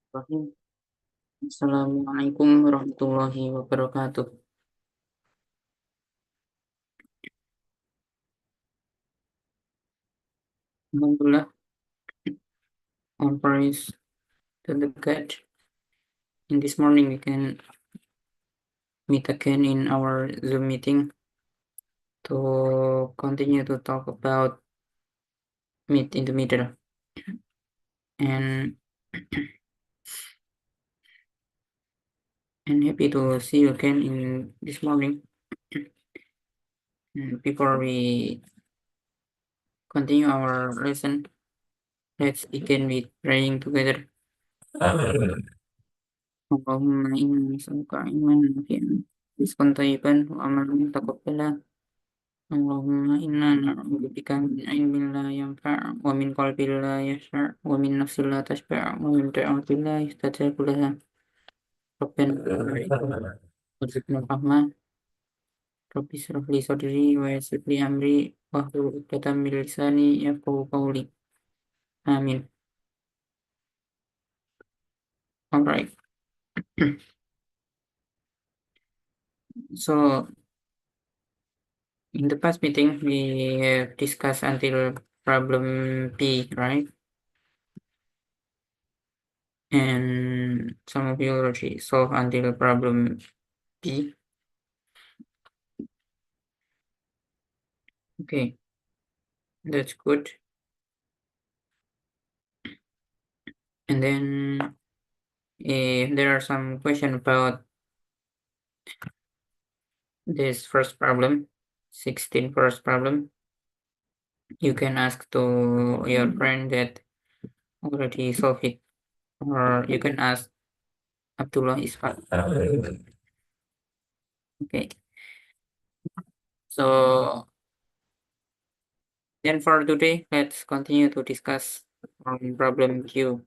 Bismillahirrahmanirrahim. Assalamualaikum warahmatullahi wabarakatuh. Alhamdulillah, all praise to the God. In this morning, we can meet again in our Zoom meeting to continue to talk about meet in the middle. And happy to see you again in this morning. Before we continue our lesson, let's begin with praying together. Allahumma inna nas'aluka ilman nafi'an, rizqan thayyiban wa amalan mutaqabbalan. Allahumma inna na'udzubika min ilmin la yanfa' wa min qalbin la yakhsha' wa min nafsin la tashba' wa min da'watin la yustajabu laha. Rabbana warzuqna fahma. Rabbi shrah li sadri wa yassir li amri wahlul 'uqdatam min lisani yafqahu qawli. Amin. All right. So in the past meeting we have discussed until problem P, right? And some of you already solved until problem P. Okay, that's good. And then if there are some questions about this first problem, 16 first problem, you can ask to your friend that already solved it, or you can ask Abdullah Isfat. Okay, so then for today, let's continue to discuss on problem Q.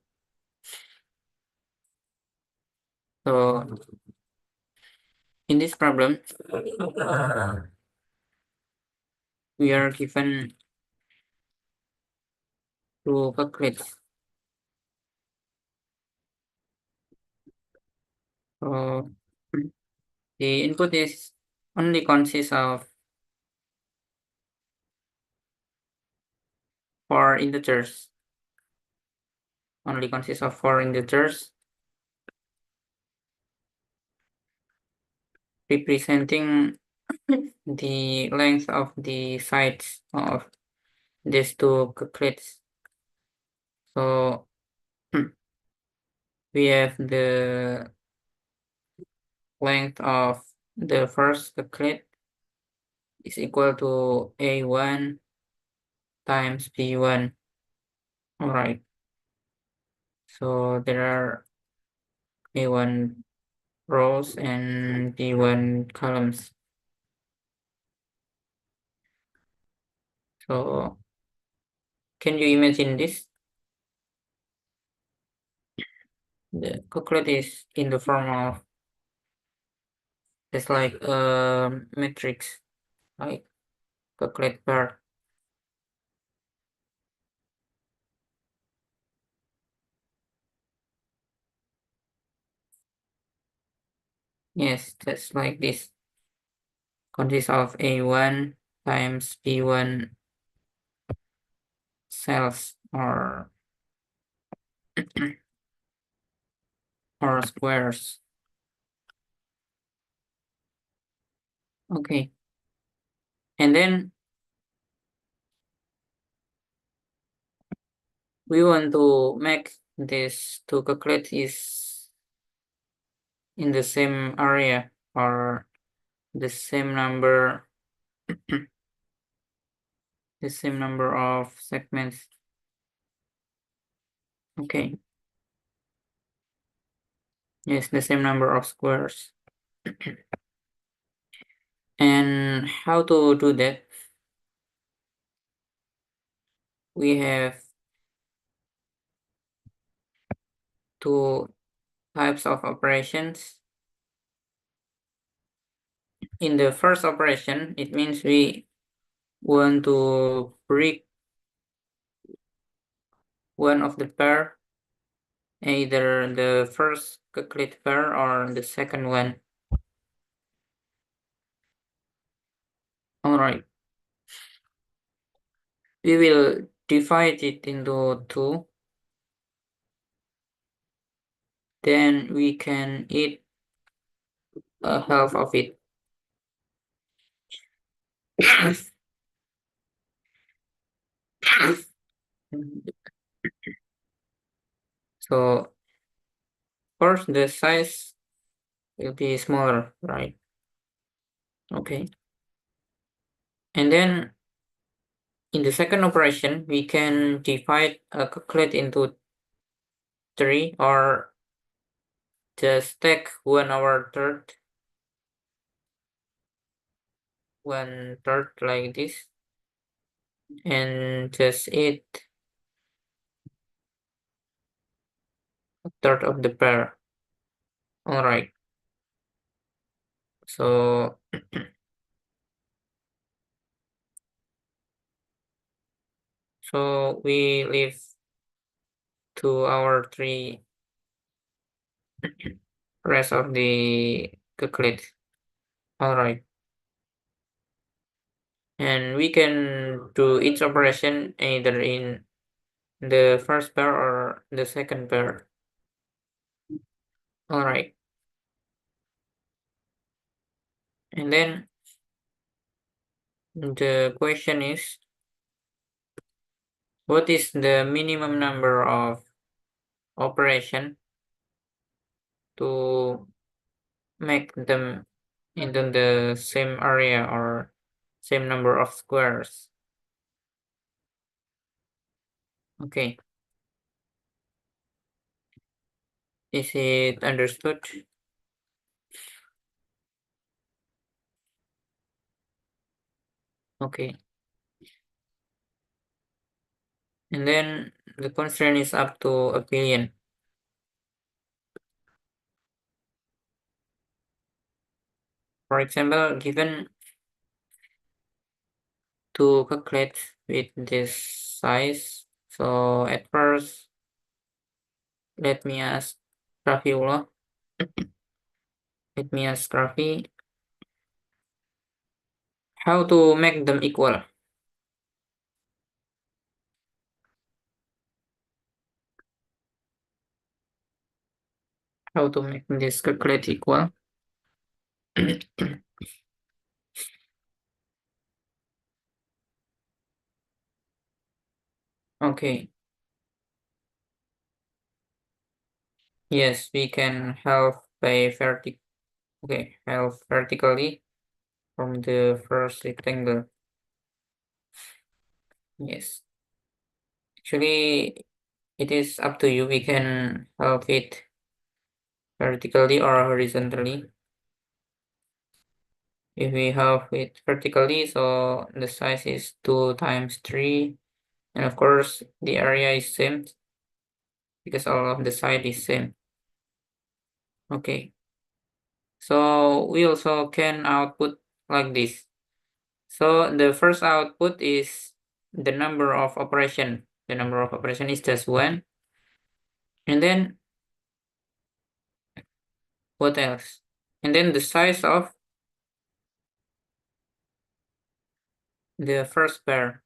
So in this problem, we are given two booklets. So the input is only consists of 4 integers. Only consists of 4 integers representing the length of the sides of these two couplets. So we have the length of the first couplet is equal to A1 times B1. All right. So there are A1 rows and B1 columns. So can you imagine this? The couplet is in the form of it's like a matrix, like couplet bar. Yes, that's like this. Consists of A1 times B1 cells or or squares. Okay. And then we want to make this two couplets is in the same area or the same number the same number of segments. Okay. Yes, the same number of squares. And how to do that? We have two types of operations. In the first operation, it means we want to break one of the pair either the first complete pair or the second one. Alright. We will divide it into two. Then we can eat half of it. So first the size will be smaller, right? Okay. And then in the second operation, we can divide a calculate into three or just take 1/3, 1/3 like this, and just eat a third of the pair. Alright. So so we leave to our three rest of the calculate. Alright. And we can do each operation either in the first pair or the second pair. Alright. And then the question is, what is the minimum number of operation to make them into the same area or same number of squares? Okay. Is it understood? Okay. And then the constraint is up to a billion. For example, given to calculate with this size. So at first, let me ask Rafiullah. Let me ask Rafi how to make them equal. How to make this calculate equal. Okay. Yes, we can half by half vertically from the first rectangle. Yes. Actually, it is up to you. We can half it vertically or horizontally. If we half it vertically, so the size is 2 times 3. And of course, the area is same because all of the side is same. Okay. So we also can output like this. So the first output is the number of operation. The number of operation is just 1. And then what else? And then the size of the first pair.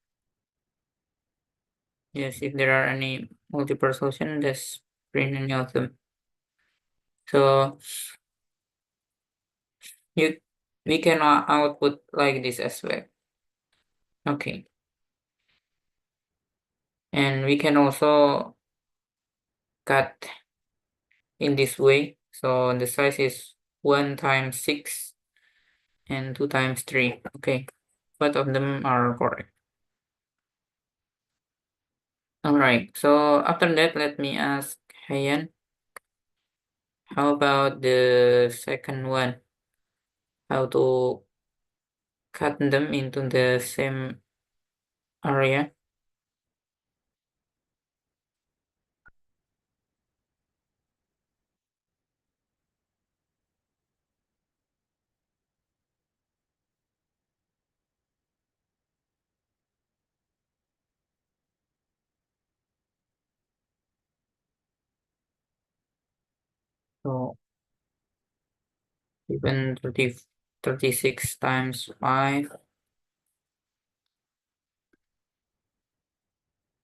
Yes, if there are any multiple solution, just print any of them. So you we can output like this as well. Okay. And we can also cut in this way. So the size is 1 times 6 and 2 times 3. Okay. Both of them are correct. Alright. So after that, let me ask Hayan. How about the second one? How to cut them into the same area? So even 36 times 5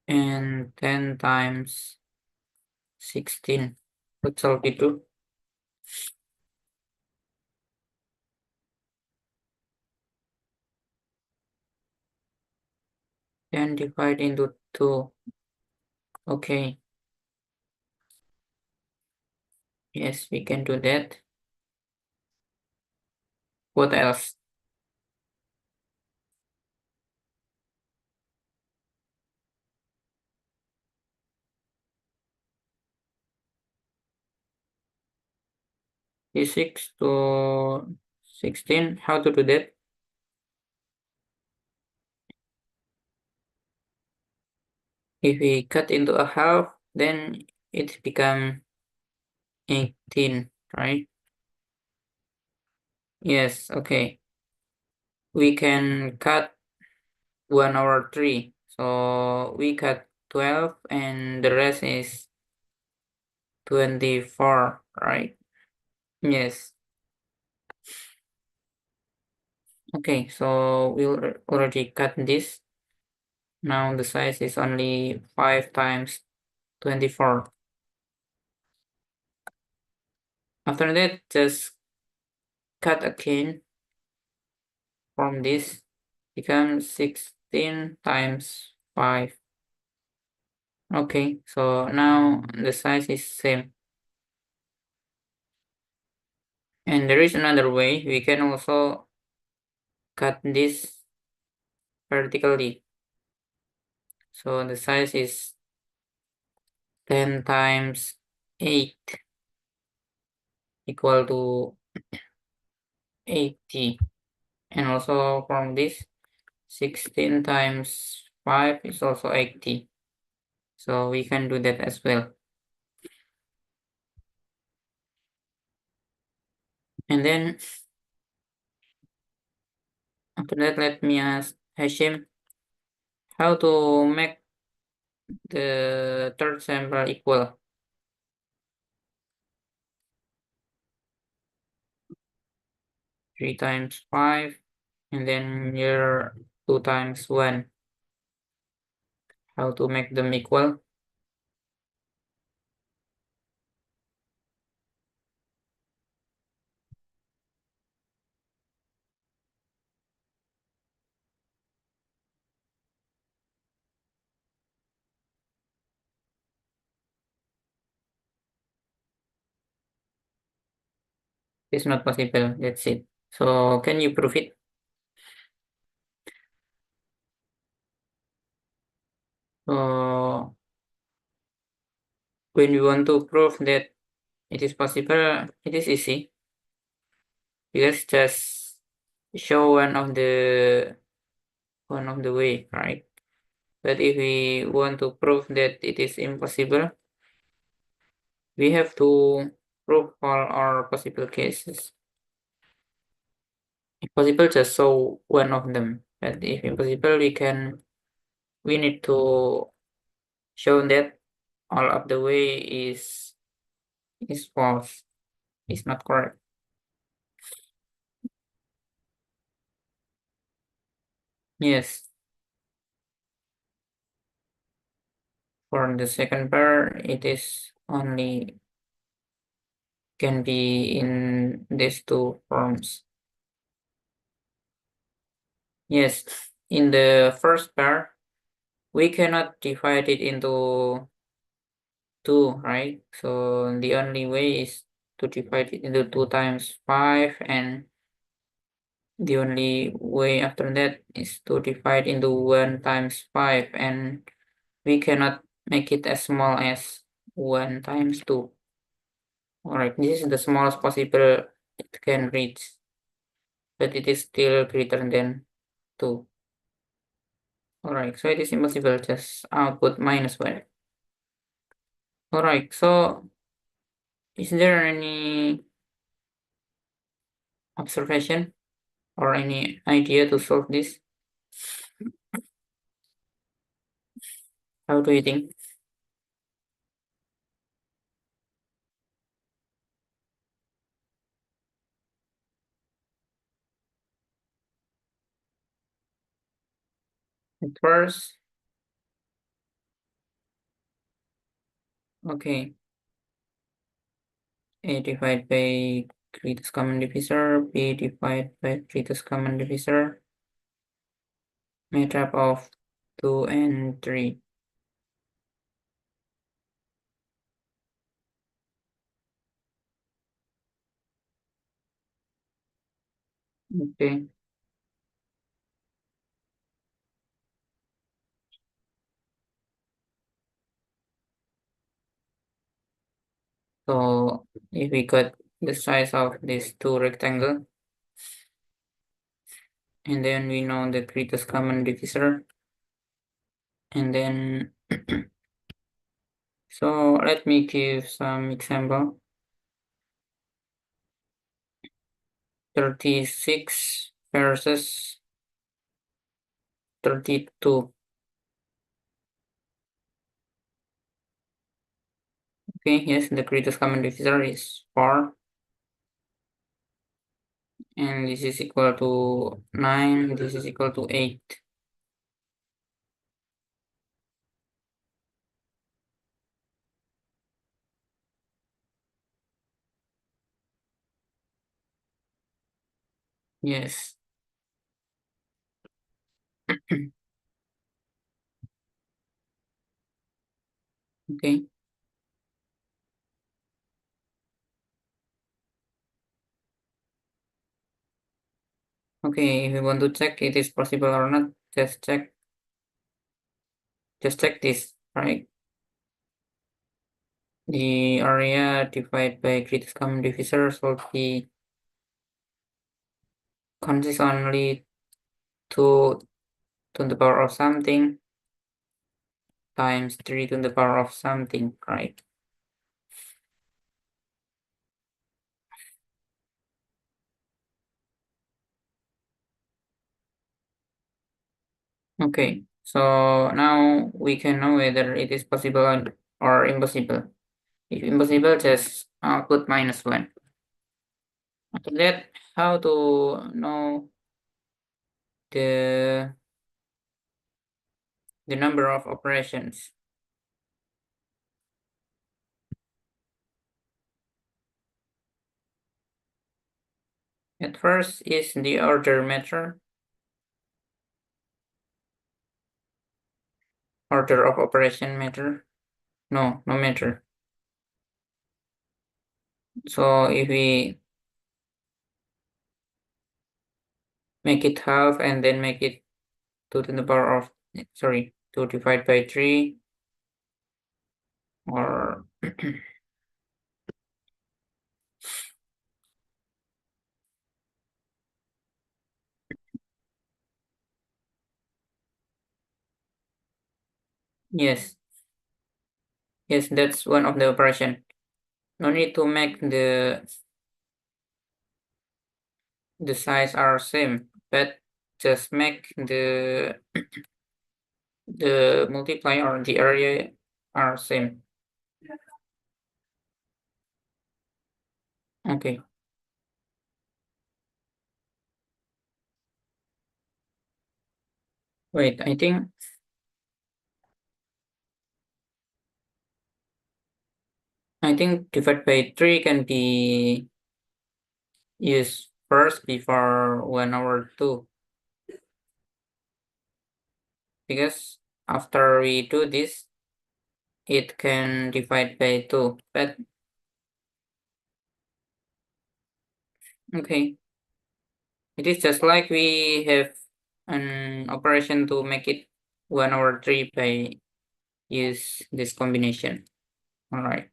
and 10 times 16. What shall we do? Then divide into 2. Okay. Yes, we can do that. What else? D6 to 16. How to do that? If we cut into a half, then it become 18, right? Yes, okay. We can cut 1 over 3. So we cut 12 and the rest is 24, right? Yes. Okay, so we already cut this. Now the size is only 5 times 24. After that, just cut again from this, becomes 16 times 5. Okay, so now the size is same. And there is another way, we can also cut this vertically. So the size is 10 times 8 equal to 80. And also from this, 16 times 5 is also 80. So we can do that as well. And then after that, let me ask Hashim how to make the third sample equal. 3 times 5 and then here 2 times 1. How to make them equal? It's not possible. That's it. So can you prove it? So when we want to prove that it is possible, it is easy. Because just show one of the way, right? But if we want to prove that it is impossible, we have to prove all our possible cases. If possible, just show one of them. But if impossible, we need to show that all of the way is false, is not correct. Yes. For the second pair, it is only can be in these two forms. Yes, in the first pair, we cannot divide it into 2, right? So the only way is to divide it into 2 times 5, and the only way after that is to divide into 1 times 5, and we cannot make it as small as 1 times 2. Alright, this is the smallest possible it can reach, but it is still greater than 2. Alright, so it is impossible, just output -1. Alright, so is there any observation or any idea to solve this? How do you think? At first, okay, A divided by greatest common divisor, B divided by greatest common divisor, made up of 2 and 3. Okay. So if we cut the size of these two rectangles, and then we know the greatest common divisor, and then so let me give some example. 36 versus 32. Okay, yes, the greatest common divisor is 4, and this is equal to 9, this is equal to 8. Yes. Okay. Okay, if you want to check it is possible or not, just check this, right? The area divided by greatest common divisor should be consist only 2 to the power of something times 3 to the power of something, right? Okay, so now we can know whether it is possible or impossible. If impossible, just put -1. After that, how to know the number of operations? At first is the order method, order of operation method. No matter. So if we make it half and then make it 2 to the power of, sorry, 2 divided by 3, or yes, yes, that's one of the operation. No need to make the size are same, but just make the multiply or the area are same. Okay. Wait, I think divide by 3 can be used first before 1 over 2, because after we do this, it can divide by 2, but okay, it is just like we have an operation to make it 1 over 3 by use this combination. All right.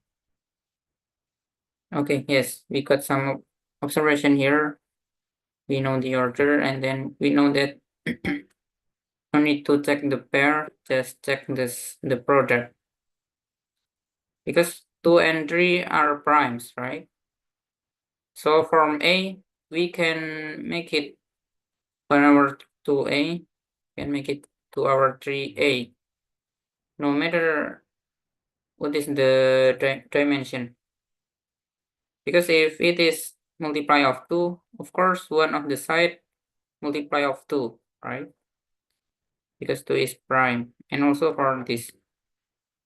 Okay, yes, we got some observation here. We know the order, and then we know that no need to check the pair, just check the product, because 2 and 3 are primes, right? So from A, we can make it 1 over 2A, can make it 2 over 3A, no matter what is the dimension. Because if it is multiply of 2, of course, one of the side multiply of 2, right? because 2 is prime, and also for this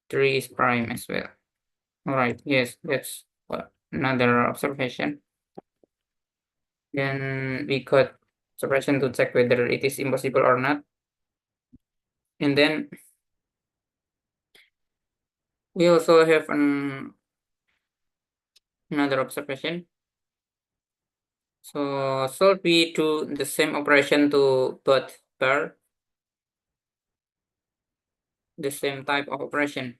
3 is prime as well. All right, yes, that's another observation. Then we got observation to check whether it is impossible or not. And then we also have another observation. So solve we do the same operation to both pair, the same type of operation.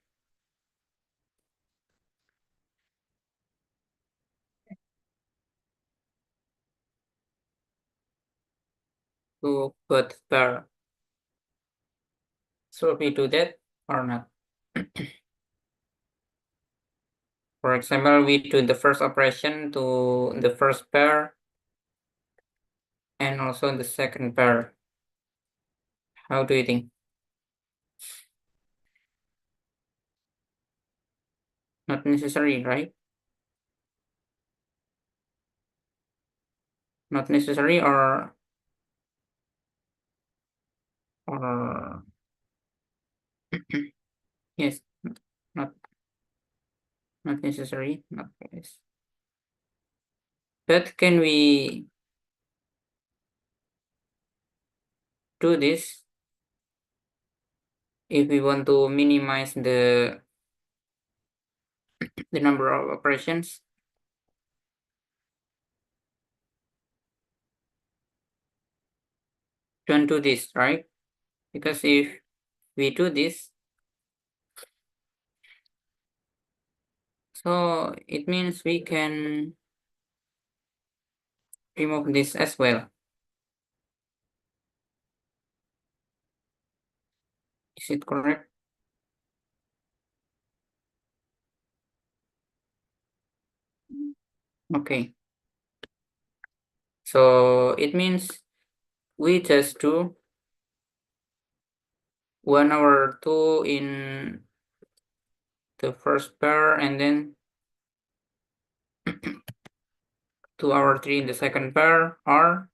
To both pair. So we do that or not? For example, we do the first operation to the first pair and also the second pair. How do you think? Not necessary, right? Not necessary or yes, not not necessary, not yes. But can we do this if we want to minimize the number of operations? Don't do this, right? Because if we do this, so it means we can remove this as well. Is it correct? Okay. So it means we just do 1 over 2 in the first pair and then 2 over 3 in the second pair, or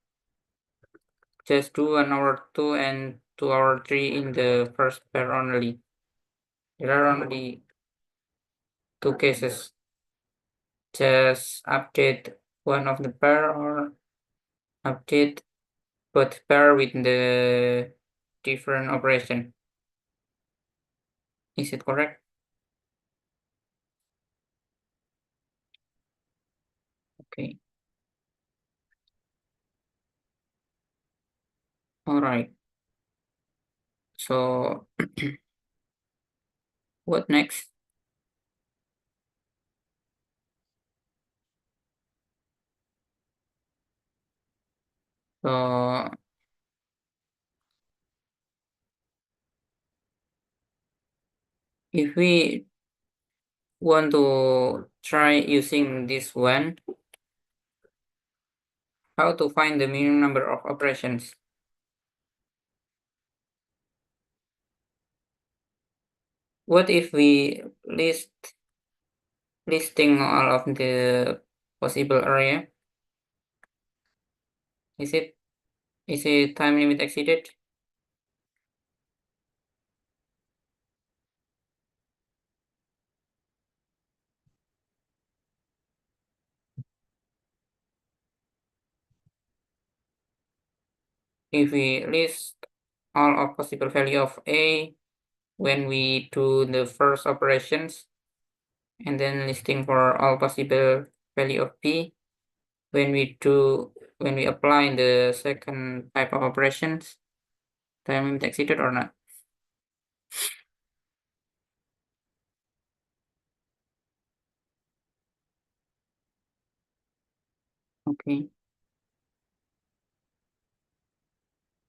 just do 1 over 2 and 2 over 3 in the first pair only. There are only 2 cases. Just update one of the pair or update both pair with the different operation. Is it correct? Okay. All right. So what next? So if we want to try using this one, how to find the minimum number of operations? What if we listing all of the possible area? Is it time limit exceeded? If we list all of possible value of A when we do the first operations, and then listing for all possible value of B when we apply the second type of operations, time limit exceeded or not? Okay,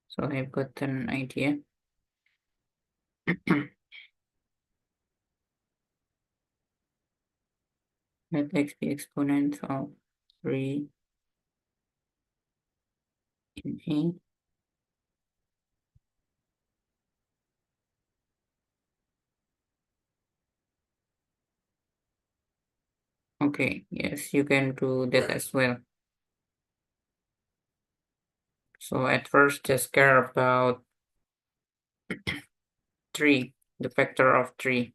so I've got an idea. Let x be exponent of 3 in A. Okay, yes, you can do that as well. So at first, just care about 3, the factor of 3.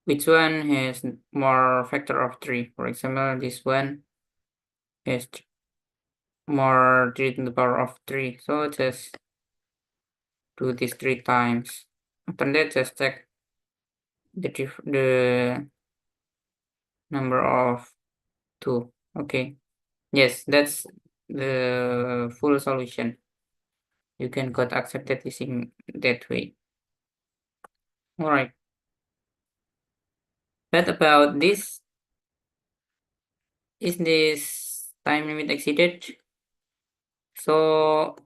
Which one has more factor of 3? For example, this one has more 3 to the power of 3. So just do this 3 times. After that, just check the number of 2. Okay. Yes, that's the full solution. You can get accepted using that way. All right. But about this, is this time limit exceeded? So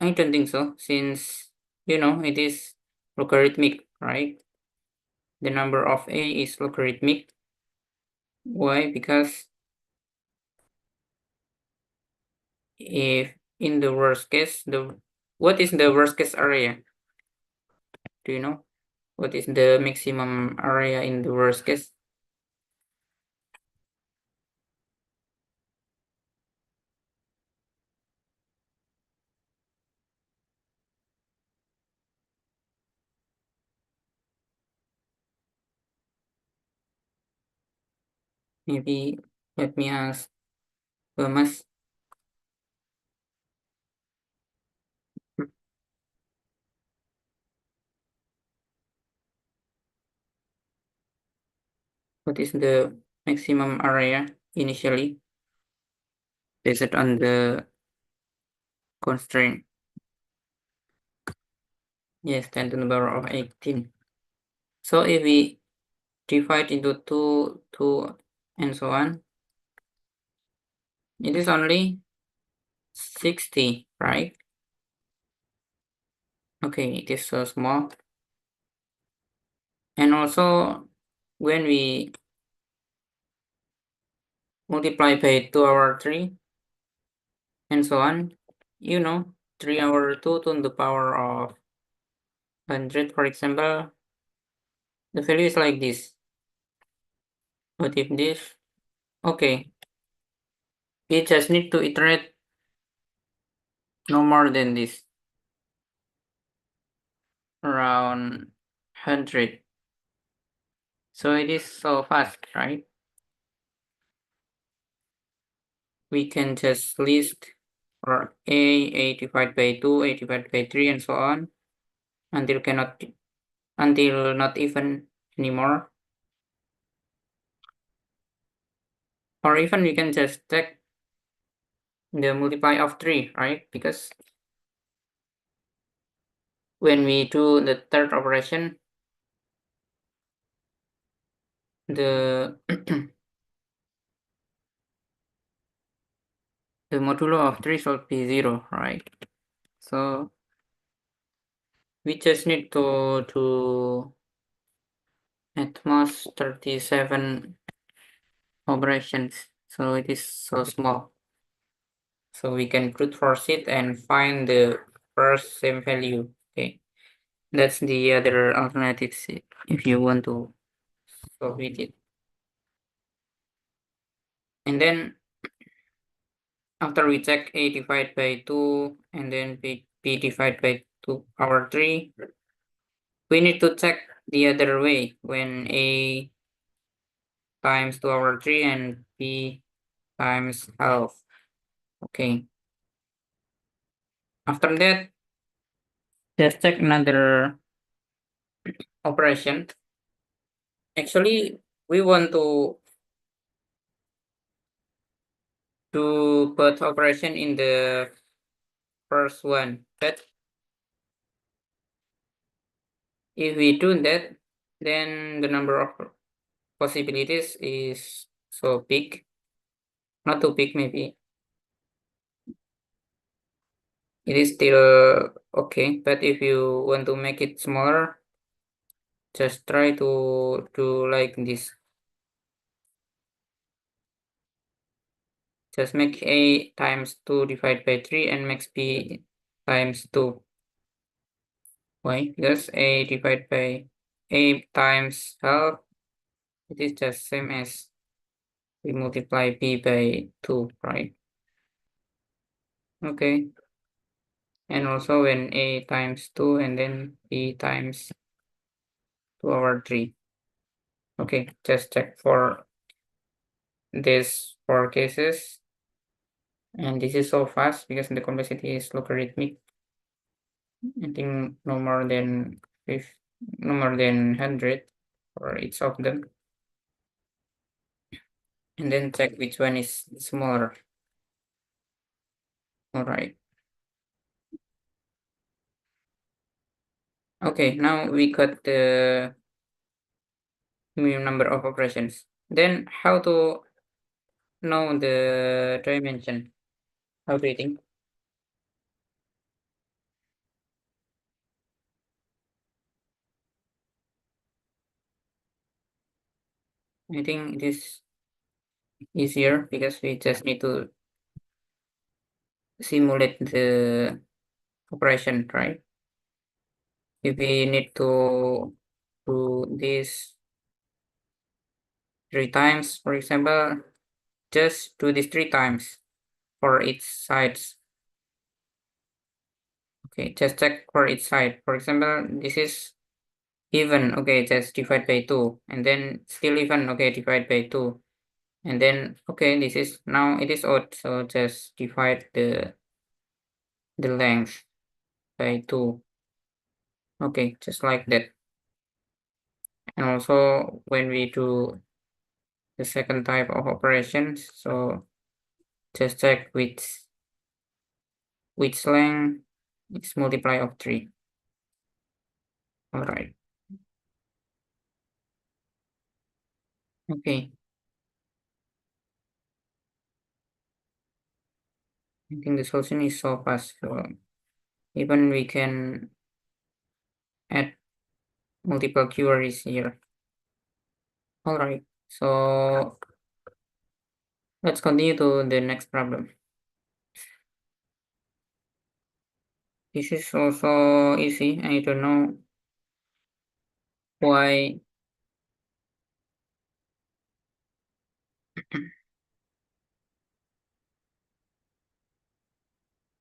I don't think so, since it is logarithmic, right? The number of a is logarithmic. Why? Because if in the worst case, what is the worst case area? Do you know? What is the maximum area in the worst case? Maybe let me ask Thomas. What is the maximum area initially based on the constraint? Yes, 10 to the power of 18. So if we divide into 2, 2, and so on, it is only 60, right? Okay, it is so small. And also, when we multiply by 2 over 3, and so on, 3 over 2 to the power of 100, for example, the value is like this. But if this, okay, we just need to iterate no more than this, around 100. So it is so fast, right? We can just list for a divided by 2, a divided by 3, and so on until not even anymore. Or even we can just check the multiply of 3, right? Because when we do the third operation, the the modulo of 3 should be 0, right? So we just need to do at most 37 operations. So it is so small. So we can brute force it and find the first same value. Okay, that's the other alternatives if you want to solve with it. And then after we check a divided by 2 and then b divided by 2 power 3, we need to check the other way when a times 2 over 3 and b times half. Okay. After that, just check another operation. Actually, we want to do both operation in the first one, but if we do that, then the number of possibilities is so big. Not too big, maybe. It is still okay, but if you want to make it smaller, just try to do like this. Just make a times 2 divided by 3 and makes b times 2. Why? Because a divided by a times half, it is just same as we multiply b by 2, right? Okay. And also when a times 2 and then b times 2 over 3. Okay, just check for these 4 cases. And this is so fast because the complexity is logarithmic. I think no more than 100 for each of them. And then check which one is smaller. All right. Okay, now we got the minimum number of operations. Then how to know the dimension? How do you think? I think it is easier because we just need to simulate the operation, right? If we need to do this 3 times, for example, just do this 3 times for each sides. Okay, just check for each side. For example, this is even, okay, just divide by 2, and then still even, okay, divide by 2. And then, okay, this is, now it is odd, so just divide the length by 2. Okay, just like that. And also when we do the second type of operations, so just check which length is multiply of 3. All right. Okay, I think the solution is so fast. So even we can add multiple queries here. All right, so let's continue to the next problem. This is also easy. I don't know why.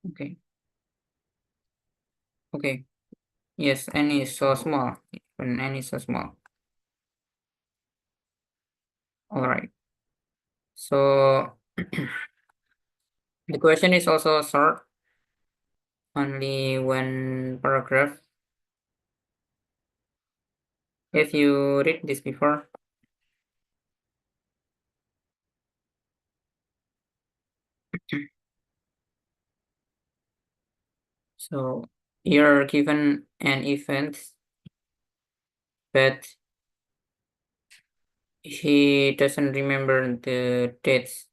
Okay, okay. Yes, n is so small. When n is so small. All right. So the question is also short, only one paragraph. If you read this before, so you're given an event, but he doesn't remember the dates.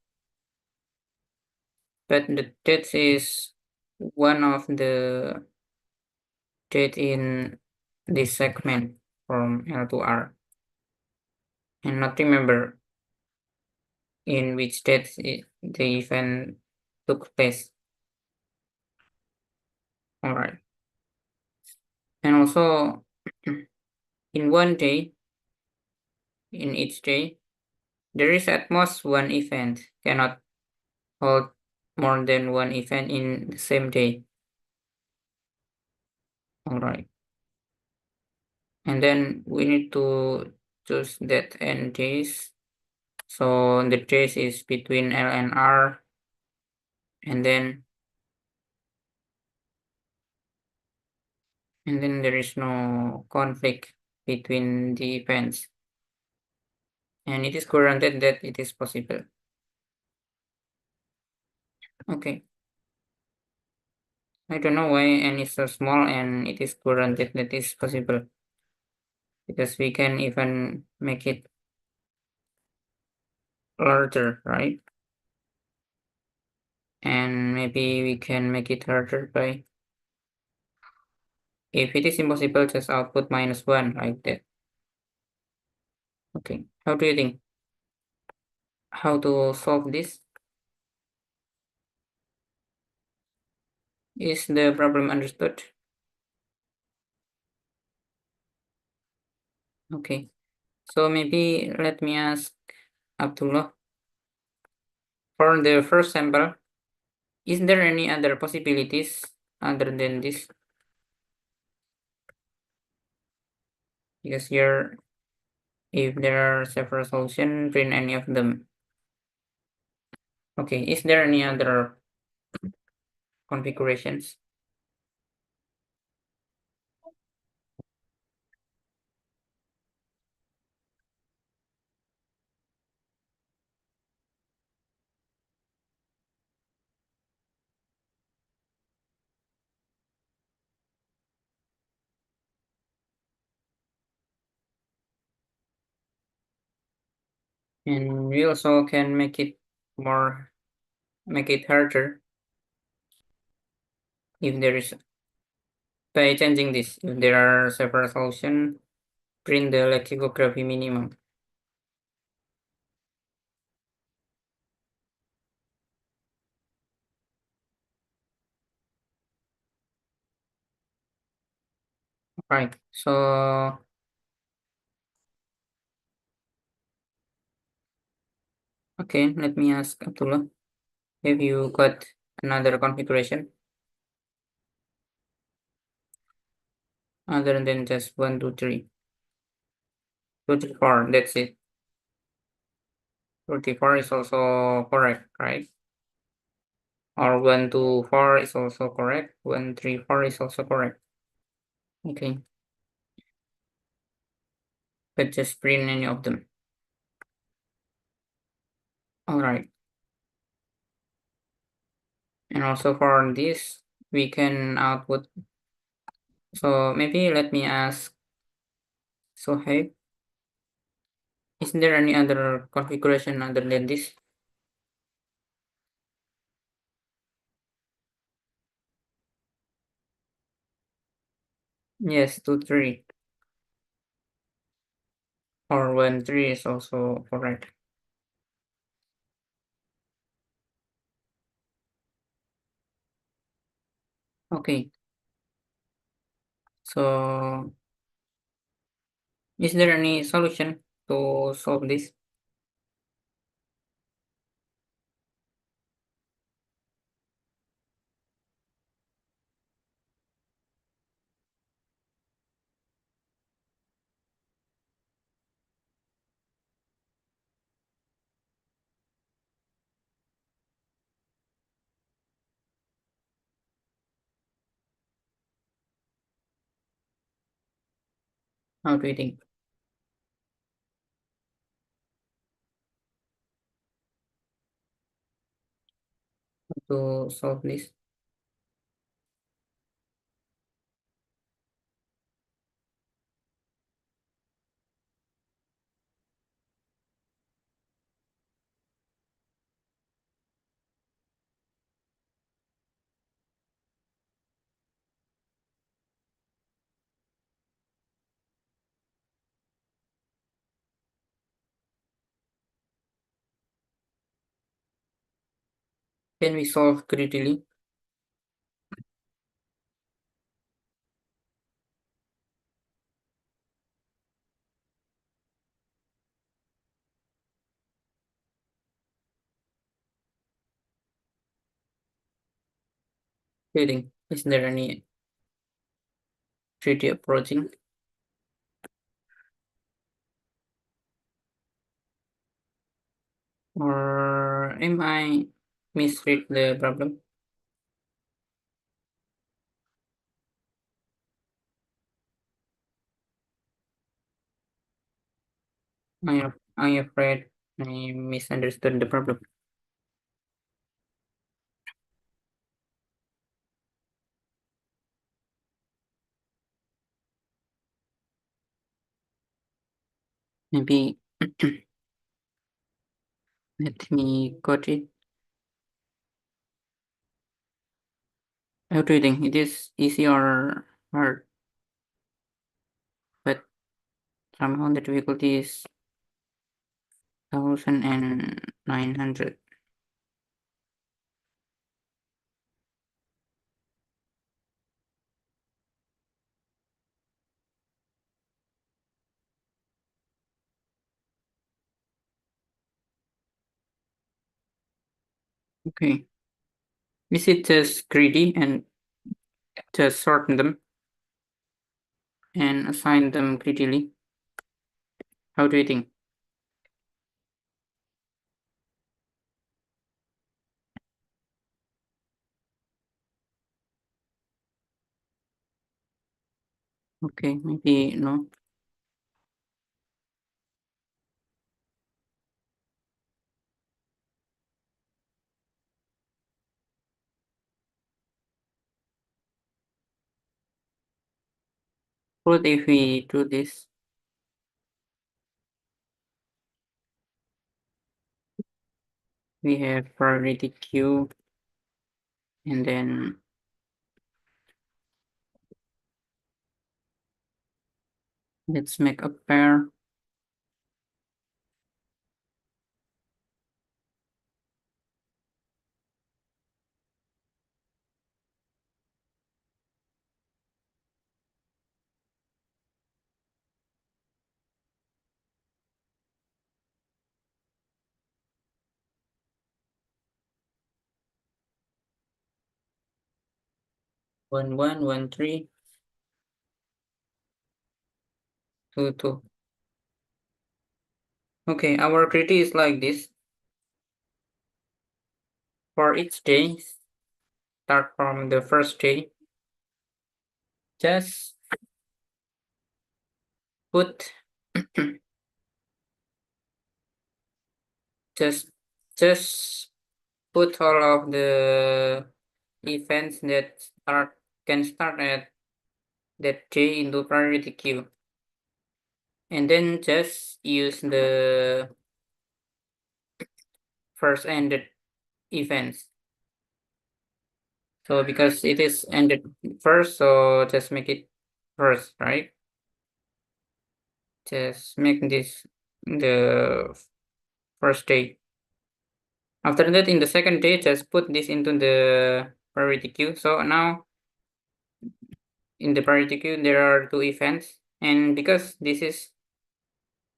But the dates is one of the date in this segment from L to R, and not remember in which date the event took place. All right. And also in one day, in each day, there is at most one event, cannot hold more than one event in the same day. All right. And then we need to choose that n days. So the days is between L and R, and then there is no conflict between the events, and it is guaranteed that it is possible. Okay, I don't know why n is so small and it is guaranteed that it is possible, because we can even make it larger, right? And maybe we can make it larger by, if it is impossible, just output -1 like that. Okay, how do you think? How to solve this? Is the problem understood? Okay, so maybe let me ask Abdullah, for the first sample, Is there any other possibilities other than this? Because here, if there are several solutions, print any of them. Okay, is there any other configurations? And we also can make it harder if there is, by changing this. If there are several solutions, print the lexicography minimum. Right. So okay, let me ask Abdullah. Have you got another configuration other than just 1, 2, 3? 2, 3, 4, that's it. 44 is also correct, right? Or 1, 2, 4 is also correct. 1, 3, 4 is also correct. Okay, but just print any of them. All right. And also for this, we can output. So maybe let me ask Sohaib, is there any other configuration other than this? Yes, 2, 3. Or 1, 3 is also correct. Okay. So is there any solution to solve this? How do you think to solve this? Can we solve greedily? Do you think is there any 3D approaching? Or am I misread the problem? I afraid I misunderstood the problem. Maybe let me got it. How do you think it is easy or hard? But somehow the difficulty is 1900. Okay, Is it just greedy and just sort them and assign them greedily? How do you think? Okay, maybe no. What if we do this? We have priority queue and then let's make a pair. One one one three two two. Okay, our greedy is like this. For each day, start from the first day. Just put just just put all of the events that can start at that day into priority queue. And then just use the first ended events. So because it is ended first, so just make it first, right? Just make this the first day. After that, in the second day, just put this into the priority queue. So now in the priority queue, there are two events. And because this is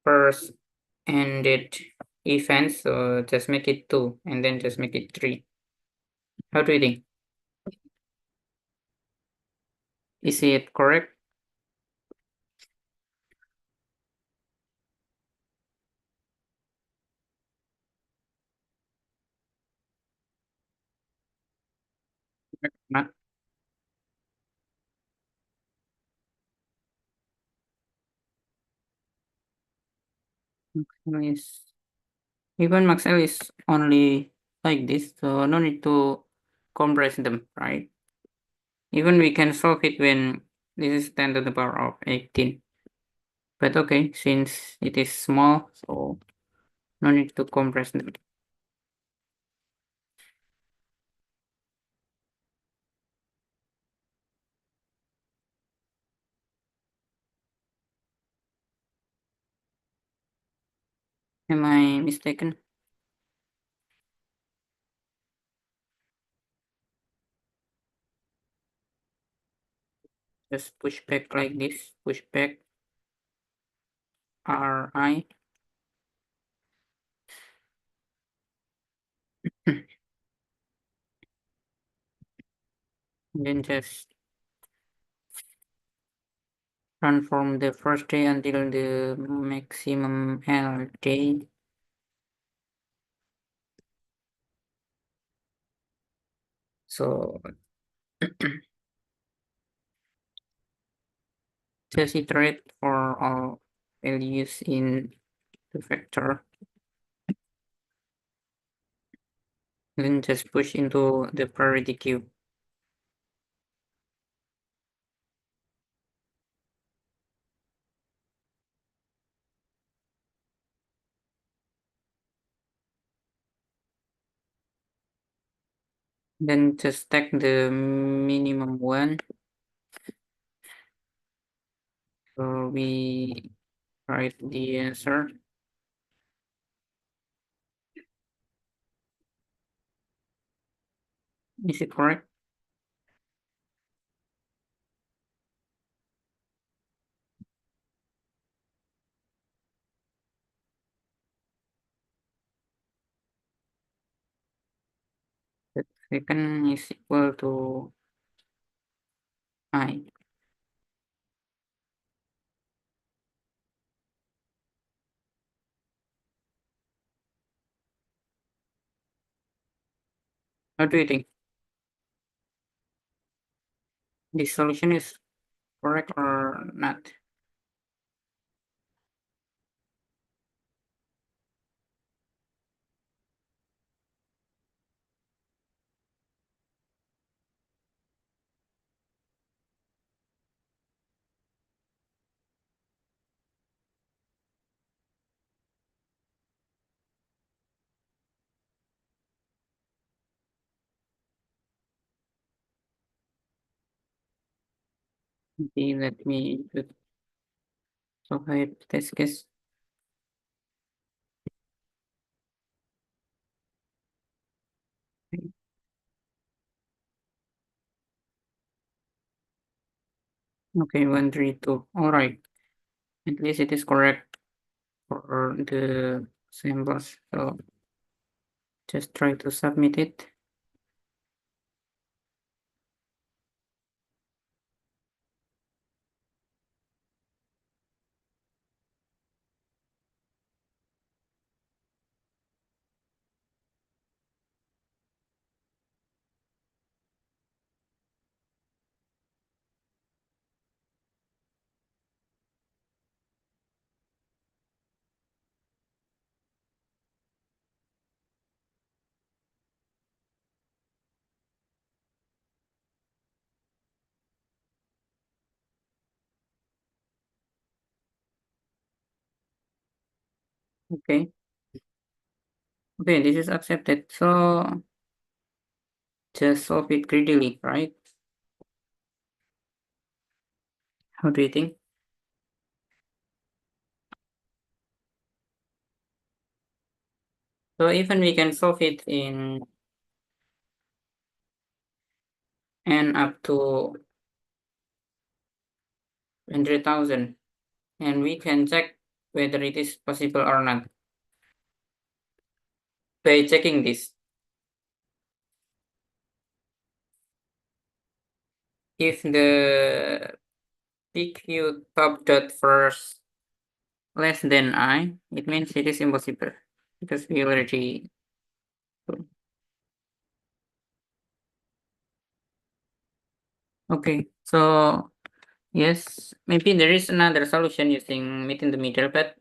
first ended events, so just make it two and then just make it three. How do you think? Is it correct? Not is even Maxell is only like this, so no need to compress them, right? Even we can solve it when this is 10 to the power of 18. But okay, since it is small, so no need to compress them. Am I mistaken? Just push back like this, push back RI. Then just run from the first day until the maximum L day. So just iterate for all values in the vector. Then just push into the priority queue. Then just take the minimum one. So we write the answer. Is it correct? second is equal to I. How do you think? This solution is correct or not? Okay, let me put so test case. Okay, 132. All right. At least it is correct for the samples. So just try to submit it. Okay. Okay, this is accepted. So just solve it greedily, right? How do you think? So even we can solve it in n up to 100,000, and we can check whether it is possible or not by checking this. If the PQ top dot first less than I, it means it is impossible because we already. Okay, so yes, maybe there is another solution using meet in the middle, but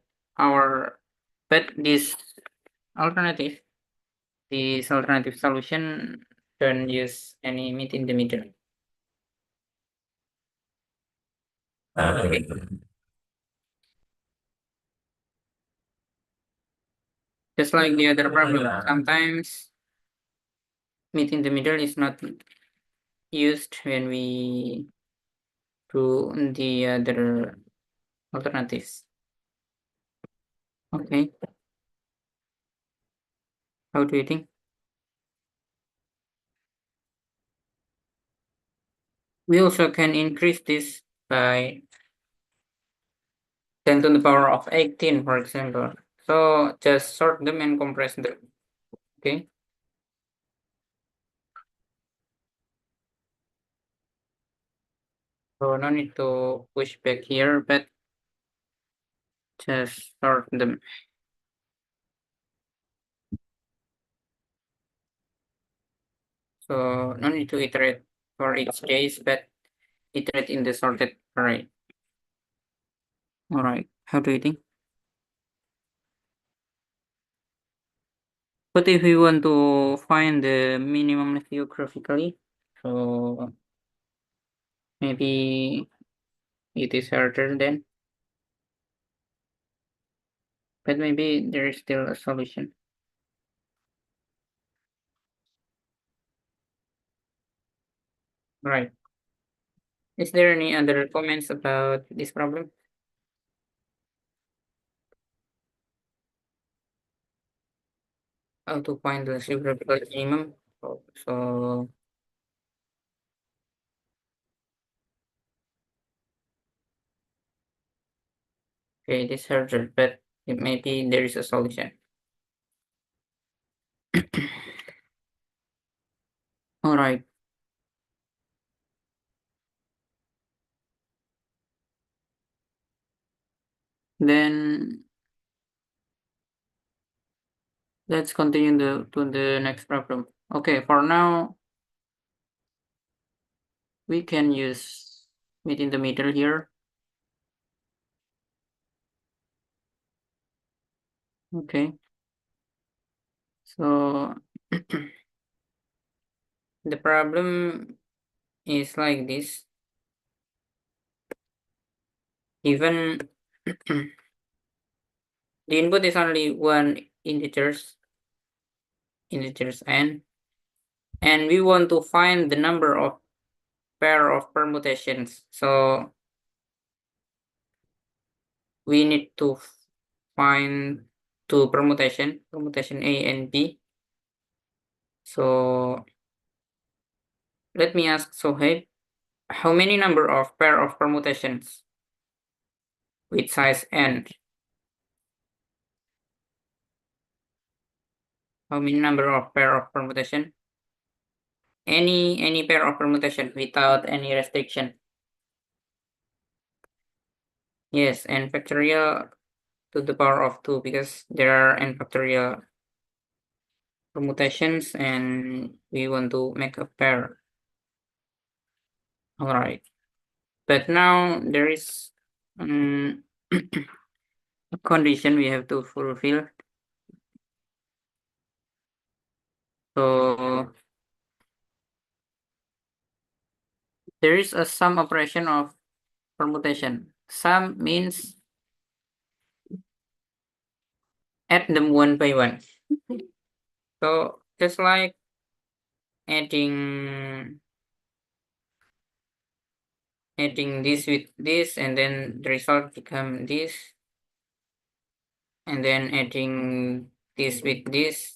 alternative, this alternative solution don't use any meet in the middle. Okay. Just like the other problem, sometimes meet in the middle is not used when we do the other alternatives. Okay, how do you think? We also can increase this by 10 to the power of 18, for example. So just sort them and compress them. Okay. So no need to push back here, but just sort them. So no need to iterate for each case, but iterate in the sorted array. All right. How do you think? But if we want to find the minimum value graphically, so maybe it is harder then, but maybe there is still a solution. Right. Is there any other comments about this problem? How to find the geographical minimum? So okay, it is harder, but maybe there is a solution. All right. Then let's continue to the next problem. Okay, for now we can use meet in the middle here. Okay. So the problem is like this. Even the input is only one integers n, and we want to find the number of pair of permutations. So we need to find two permutation A and B. So let me ask Sohaib, how many number of pair of permutations with size n? How many number of pair of permutation? Any pair of permutation without any restriction. Yes, n factorial to the power of 2 because there are n factorial permutations and we want to make a pair. All right. But now there is a condition we have to fulfill. So there is a sum operation of permutation. Sum means add them one by one. So just like adding this with this, and then the result become this, and then adding this with this,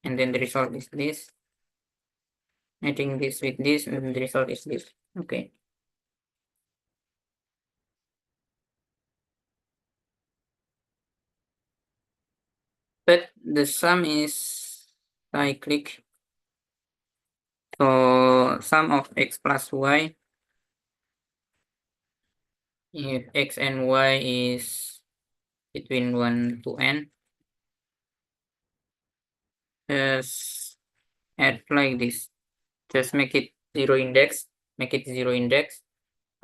and then the result is this, adding this with this, and the result is this. Okay. But the sum is cyclic. So sum of x plus y, if x and y is between 1 to n, just add like this. Just make it zero index,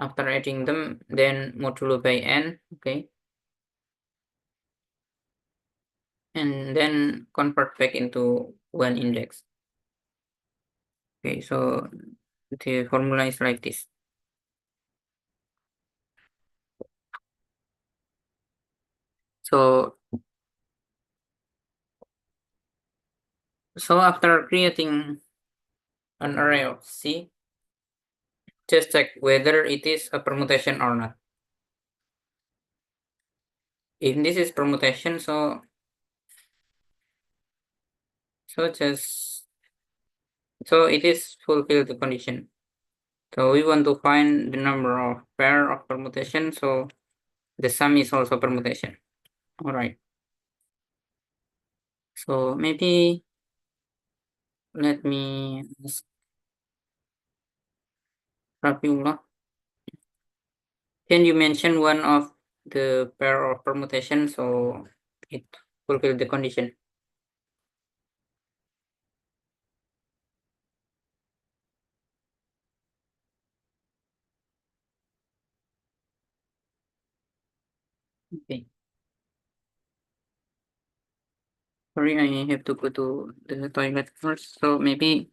After adding them, then modulo by n, okay. And then convert back into one index. Okay, so the formula is like this. So after creating an array of C, just check whether it is a permutation or not. If this is permutation, so it is fulfill the condition. So we want to find the number of pair of permutation, so the sum is also permutation. All right. So maybe let me ask Rafiullah. Can you mention one of the pair of permutation so it fulfill the condition? Okay. Sorry, I have to go to the toilet first. So maybe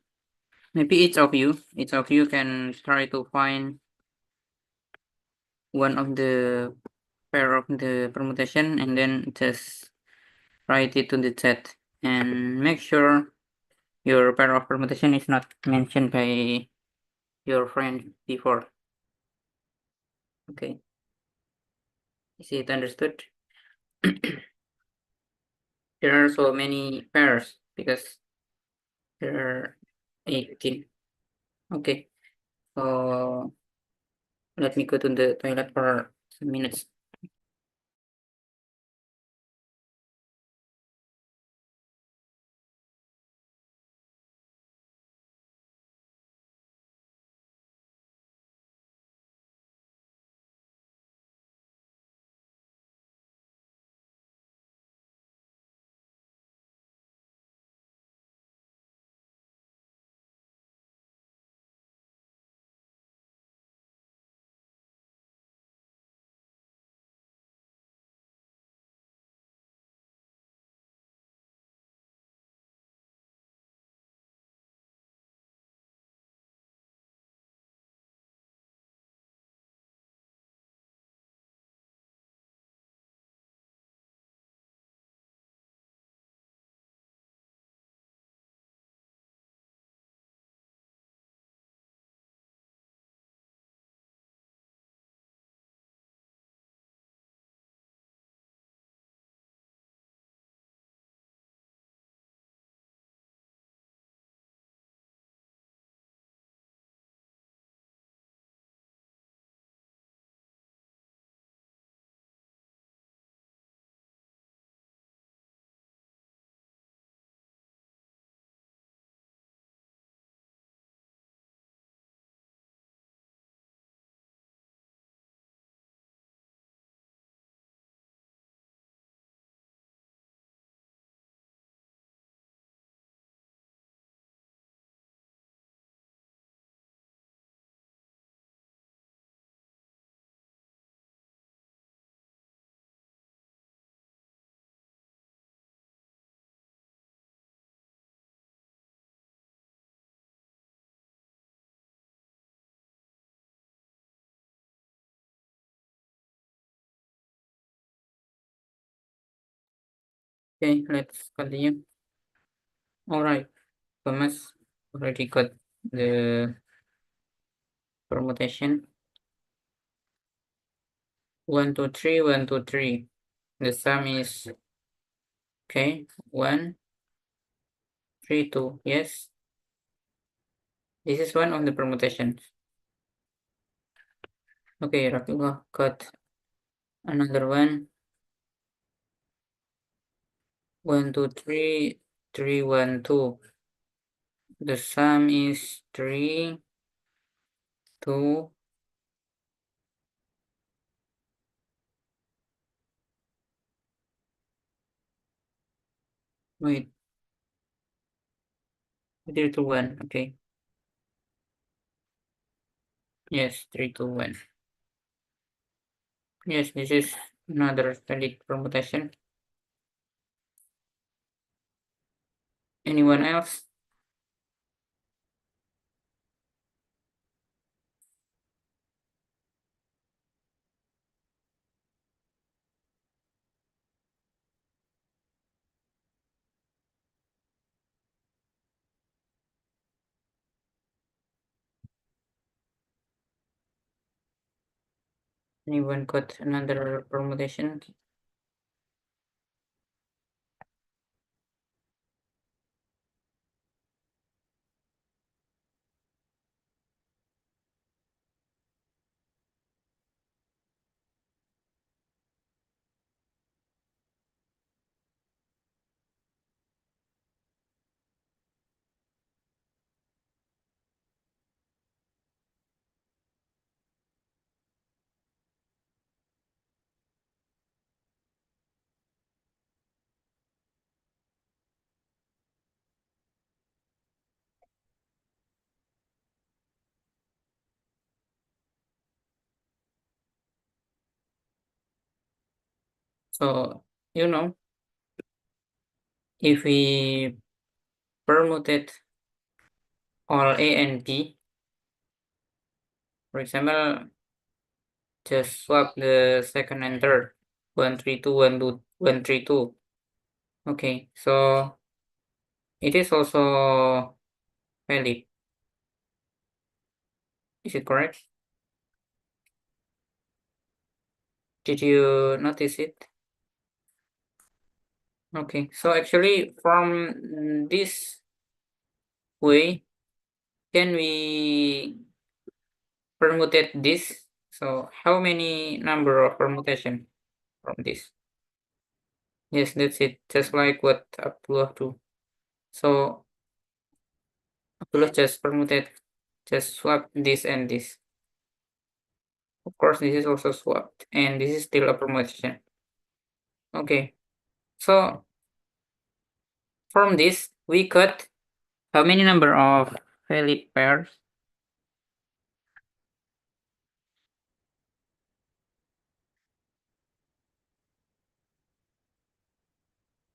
each of you can try to find one of the pair of the permutation and then just write it to the chat and make sure your pair of permutation is not mentioned by your friend before. Okay. Is it understood? There are so many pairs because there are 18. Okay. So let me go to the toilet for some minutes. Okay, let's continue. All right, Thomas already got the permutation. 1, 2, 3, 1, 2, 3. The sum is okay. 1, 3, 2. Yes, this is one of the permutations. Okay, Rafiullah got another one. 1, 2, 3, 3, 1, 2. The sum is 3, 2. Wait, 3, 2, 1. Okay. Yes, 3, 2, 1. Yes, this is another valid permutation. Anyone else? Anyone got another permutation? So, if we permuted all A and B, for example, just swap the second and third. 1, 3, 2, 1, 2, 1, 3, 2. Okay, so it is also valid. Is it correct? Did you notice it? Okay, so actually from this way, can we permutate this? So how many number of permutation from this? Yes, that's it. Just like what Abdullah do. So Abdullah just permutate, just swap this and this. Of course, this is also swapped, and this is still a permutation. Okay, so from this we got how many number of valid pairs?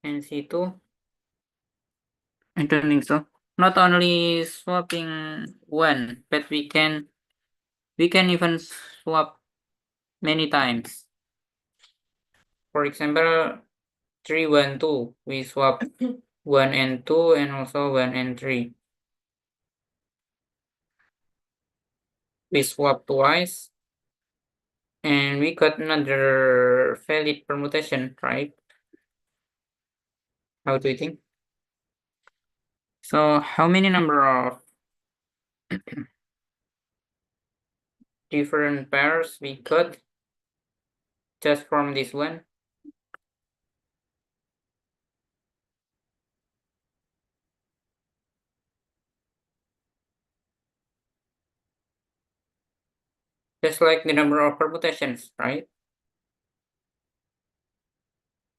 NC2? I don't think so. Not only swapping one, but we can even swap many times. For example, 3, 1, 2. We swap 1 and 2 and also 1 and 3. We swap twice and we got another valid permutation, right? How do you think? So how many number of different pairs we got just from this one? Just like the number of permutations, right?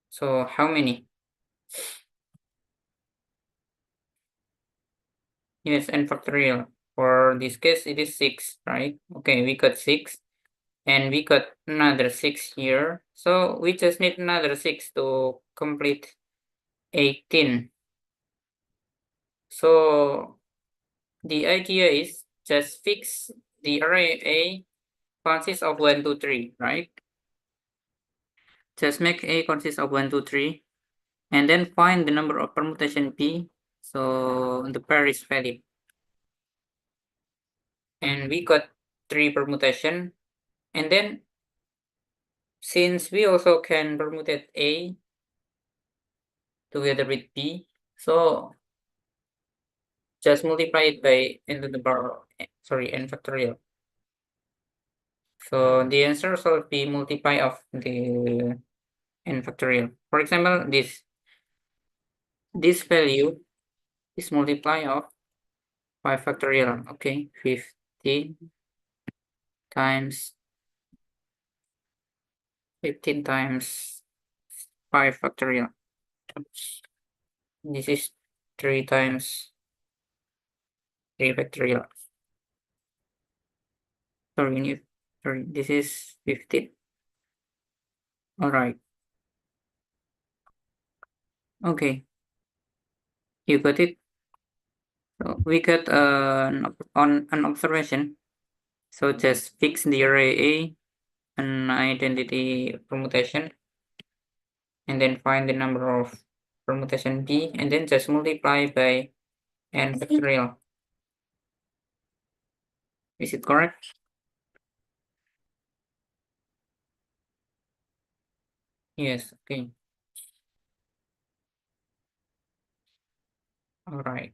So how many? Yes, n factorial. For this case, it is 6, right? Okay, we got 6. And we got another 6 here. So we just need another 6 to complete 18. So the idea is just fix the array A consists of 1, 2, 3, right? Just make A consist of 1, 2, 3. and then find the number of permutation P. So the pair is valid. And we got 3 permutation. And then since we also can permutate A together with B, so just multiply it by n to the power, sorry, n factorial. So the answer will be multiply of the n factorial. For example, this value is multiply of 5 factorial. Okay, 50 times 15 times 5 factorial. This is 3 times 3 factorial. Sorry, this is 15. All right. Okay, you got it. So we got an observation. So just fix the array A, an identity permutation, and then find the number of permutation B, and then just multiply by n factorial. Is it correct? Yes, okay. All right.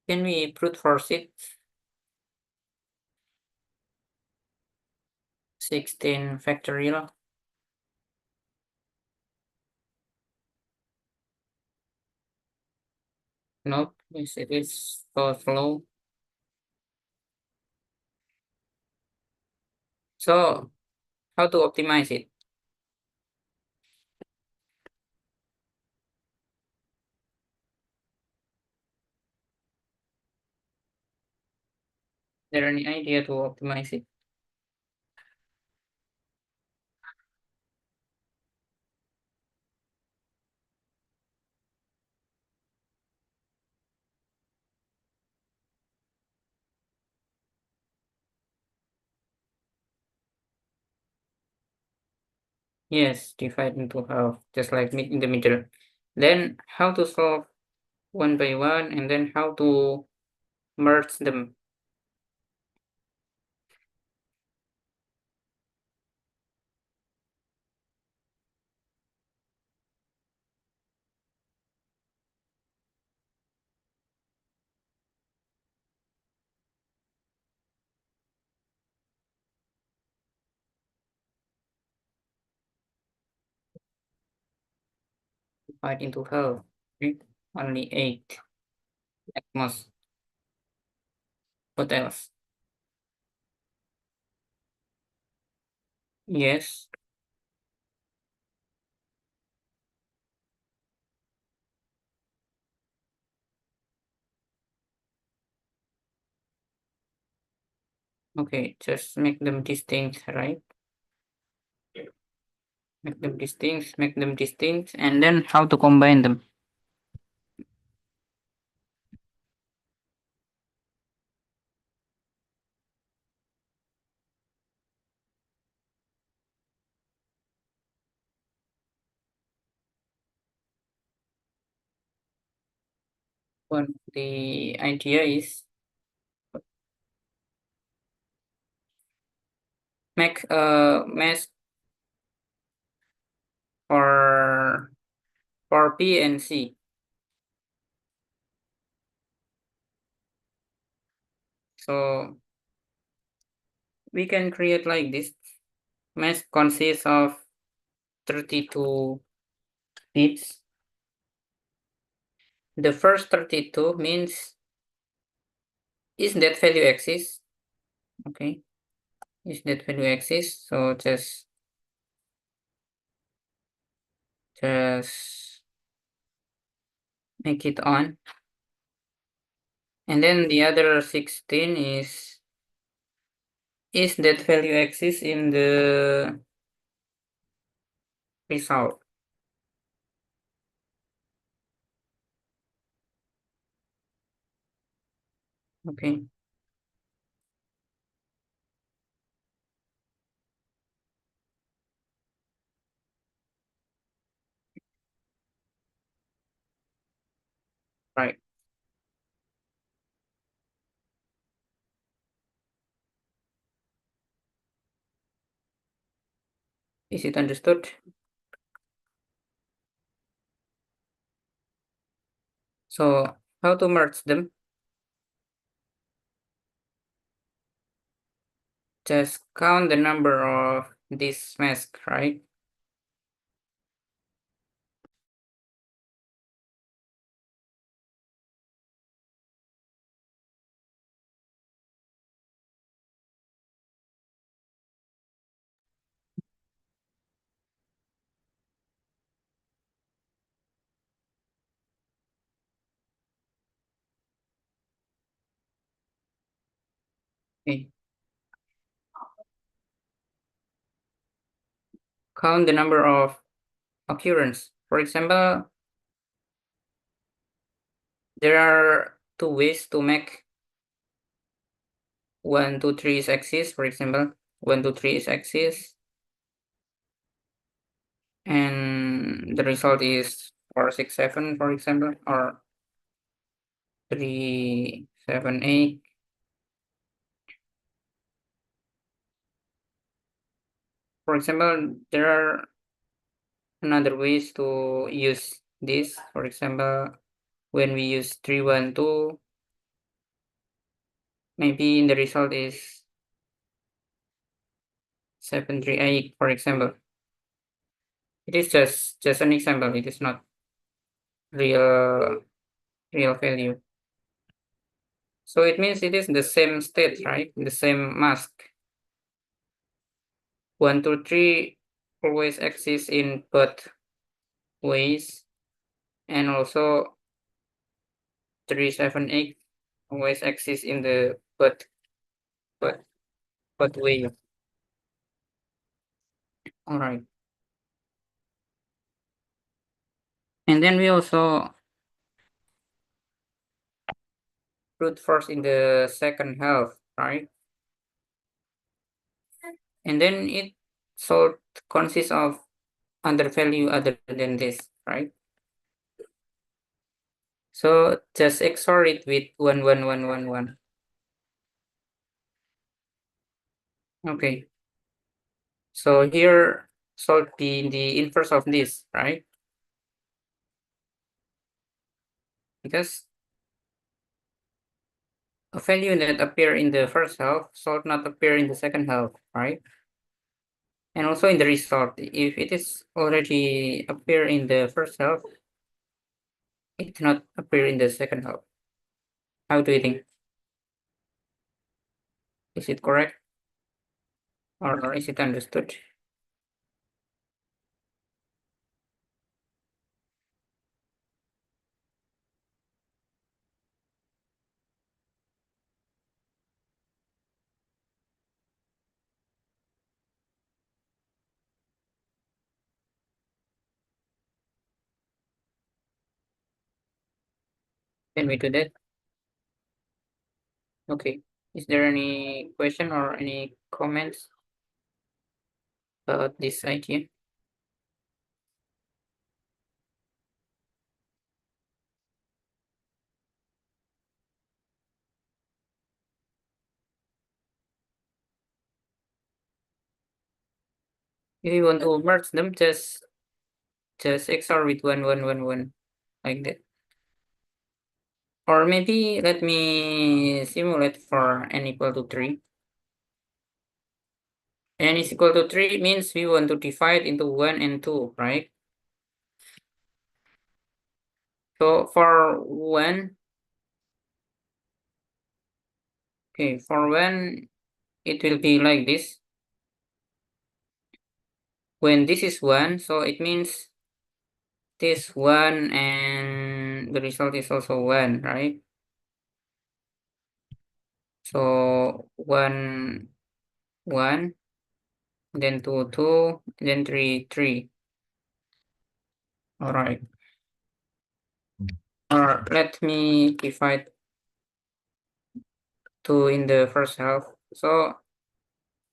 Can we brute force it? 16 factorial. Nope, yes, it is so slow. So how to optimize it? There any idea to optimize it? Yes, divide into half, just like in the middle. Then how to solve one by one, and then how to merge them. Divide into half. Okay? Only 8 at most. What else? Yes. Okay, just make them distinct, right? Make them distinct, and then how to combine them. One, the idea is make a mask for P and C. So we can create like this. Mask consists of 32 bits. The first 32 means is that value exists. Okay, is that value exists. So just make it on. And then the other 16 is that value exists in the result. Okay. right? Is it understood? So how to merge them? Just count the number of this mask, right? Okay. Count the number of occurrence. For example, there are two ways to make 1, 2, 3 is axis, for example. 1, 2, 3 is axis. And the result is 4, 6, 7, for example, or 3, 7, 8. For example, there are another ways to use this. For example, when we use 3, 1, 2, maybe the result is 7, 3, 8, for example. It is just an example. It is not real value. So it means it is the same state, right? The same mask. 1, 2, 3 always exists in both ways, and also 3, 7, 8 always exists in the both both way. All right. And then we also brute force in the second half, right? And then it sort consists of other value other than this, right? So just XOR it with 1, 1, 1, 1, 1. Okay. So here sort the inverse of this, right? Because a value that appear in the first half should not appear in the second half, right? And also in the result, if it is already appear in the first half, it cannot appear in the second half. How do you think? Is it correct? Or is it understood? Can we do that? Okay. Is there any question or any comments about this idea? If you want to merge them, just XOR with 1, 1, 1, 1, like that. Or maybe let me simulate for n equal to 3. N is equal to 3 means we want to divide into 1 and 2, right? So for 1, okay, for 1, it will be like this. When this is 1, so it means this 1 and the result is also 1, right? So 1, 1, then 2, 2, then 3, 3. All right. Or let me divide 2 in the first half. So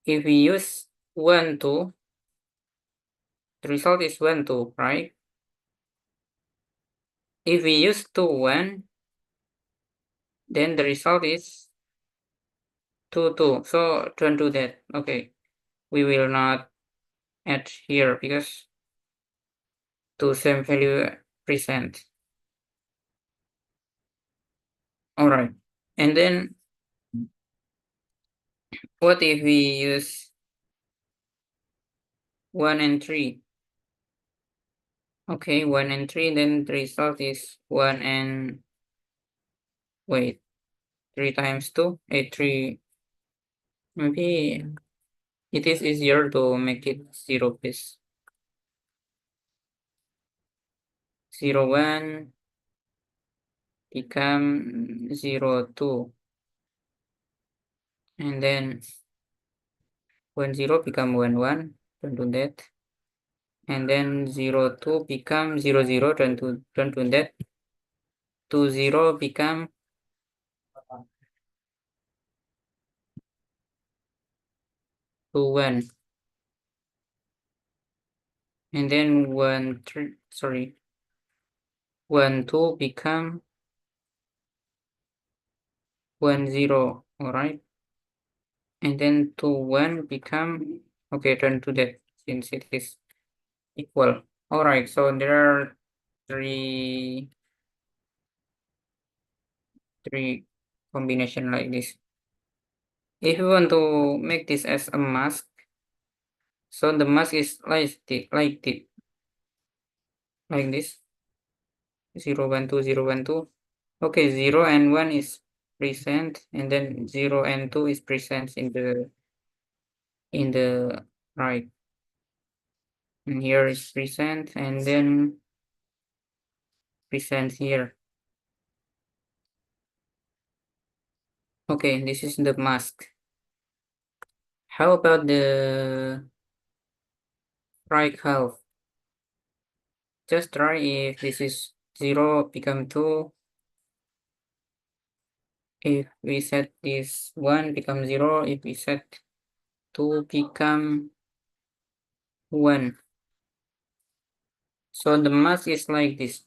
if we use 1, 2, the result is 1, 2, right? If we use 2, 1, then the result is 2, 2. So don't do that. Okay, we will not add here because two same value present. All right, and then what if we use 1 and 3? Okay, 1 and 3, then the result is 1 and wait, 3 times 2, 3. Maybe it is easier to make it 0 piece. 0, 1 become 0, 2, and then 1, 0 become 1, 1, don't do that. And then 0, 2 become 0, 0, don't do that. 2, 0 become 2, 1. And then 1, 3, sorry, 1, 2 become 1, 0, all right? And then 2, 1 become, okay, don't do that since it is equal. All right, so there are three combination like this. If you want to make this as a mask, so the mask is like this 0, 1, 2, 0, 1, 2. Okay, 0 and 1 is present, and then 0 and 2 is present in the right. And here is present, and then present here. Okay, this is the mask. How about the right half? Just try if this is 0 become 2. If we set this 1 become 0, if we set 2 become 1. So the mask is like this.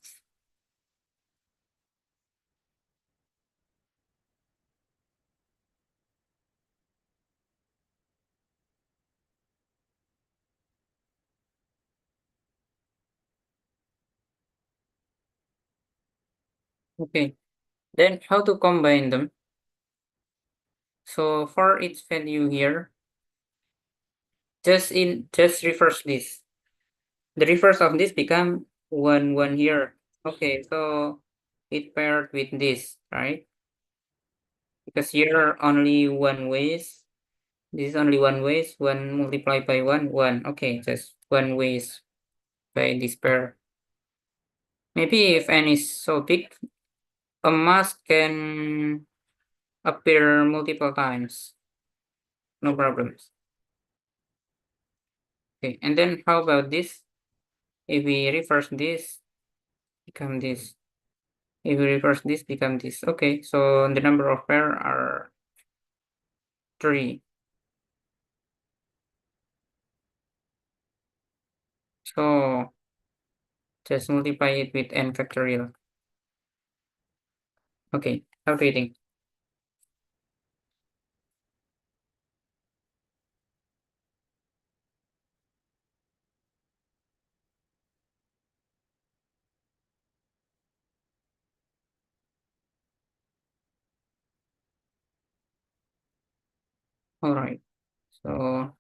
Okay, then how to combine them? So for its value here, just reverse this. The reverse of this become 1, 1 here. Okay, so it paired with this, right? Because here only one ways. This is only one ways. 1 multiplied by 1, 1. Okay, just one ways by this pair. Maybe if n is so big, a mask can appear multiple times. No problems. Okay, and then how about this? If we reverse this, become this. If we reverse this, become this. Okay, so the number of pair are 3. So just multiply it with n factorial. Okay, how do you think? All right, so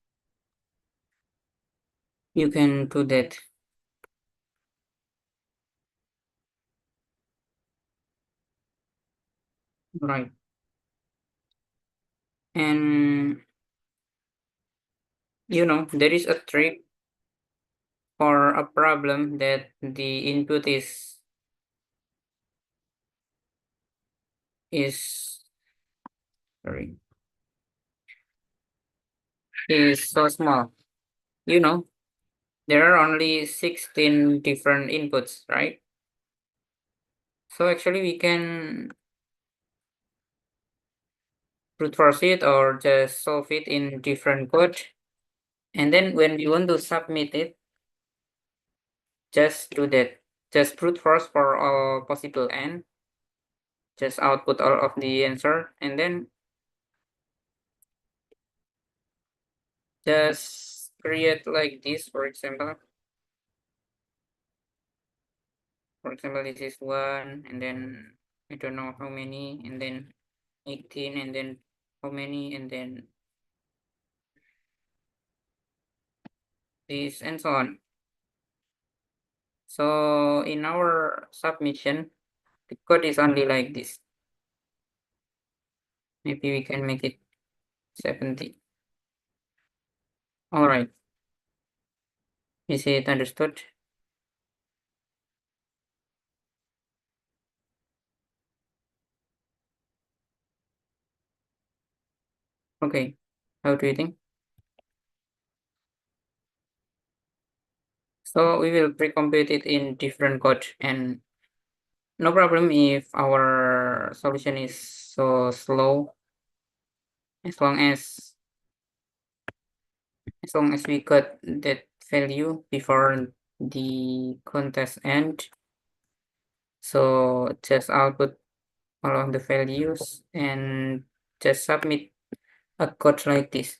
you can do that. Right. And there is a trick for a problem that the input is sorry is so small. There are only 16 different inputs, right? So actually we can brute force it or just solve it in different code. And then when we want to submit it, just do that. Just brute force for all possible n. just output all of the answer and then just create like this. For example, this is 1 and then I don't know how many, and then 18 and then how many, and then this and so on. So in our submission, the code is only like this. Maybe we can make it 70. All right. Is it understood? Okay. How do you think? So we will pre-compute it in different code, and no problem if our solution is so slow, as long as we got that value before the contest end. So just output all of the values and just submit a code like this.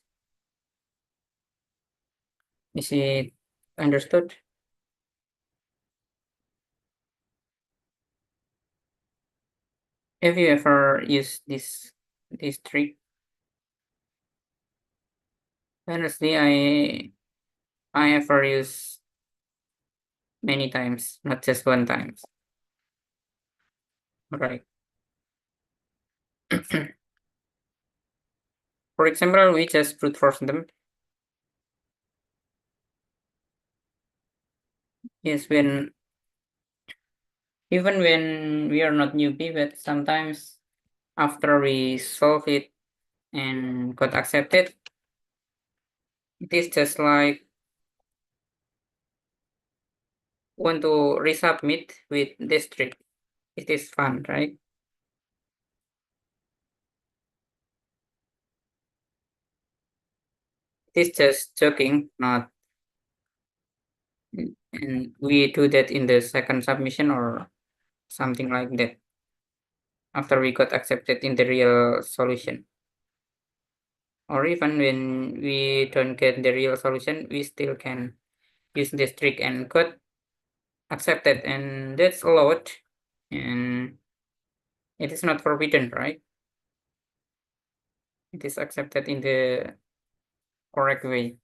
Is it understood? Have you ever used this trick? Honestly, I ever use many times, not just one time. Right. For example, we just brute force them. Yes, even when we are not newbie, but sometimes after we solve it and got accepted, it is just like want to resubmit with this trick. It is fun, right? It is just joking, not, and we do that in the second submission or something like that after we got accepted in the real solution. Or even when we don't get the real solution, we still can use this trick and got accepted, and that's allowed, and it is not forbidden, right? It is accepted in the correct way,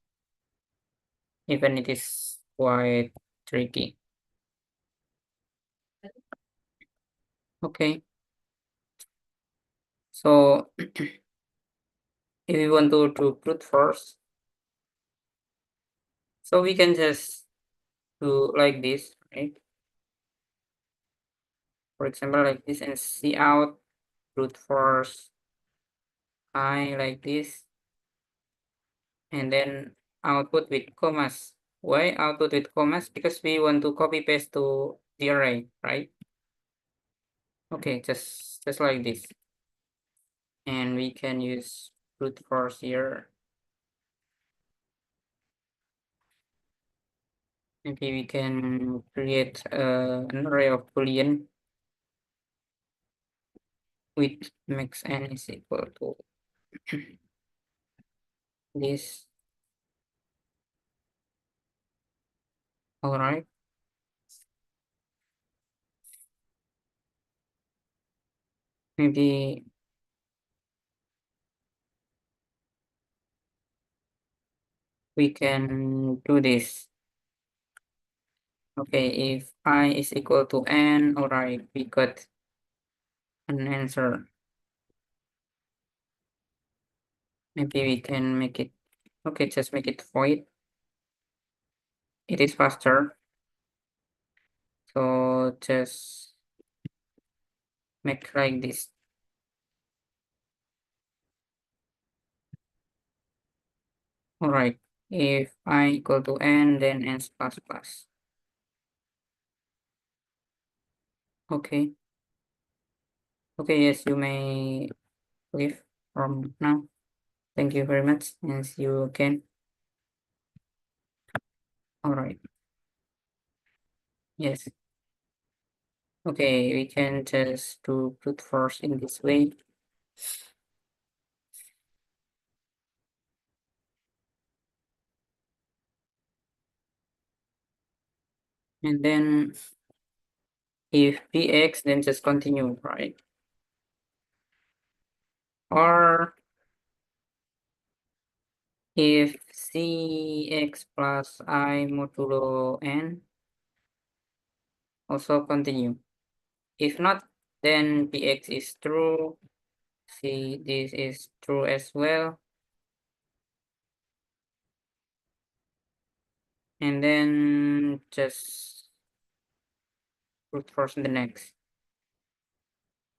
even it is quite tricky. Okay, so if we want to do brute force, so we can just do like this, right? For example, like this, and see out brute force I like this, and then output with commas. Why output with commas? Because we want to copy paste to the array, right? Okay, just like this. And we can use brute force here. Maybe we can create an array of Boolean with max n is equal to this. All right. Maybe we can do this. Okay, if I is equal to n, all right, we got an answer. Maybe we can make it, okay, just make it void. It is faster. So just make like this. All right, if I equal to n, then n plus plus. Okay. Okay, yes, you may leave from now. Thank you very much, and see you again. All right. Yes. Okay, we can just do brute force in this way. And then if px, then just continue, right? Or if cx plus I modulo n, also continue. If not, then px is true. See, this is true as well. And then just brute force the next.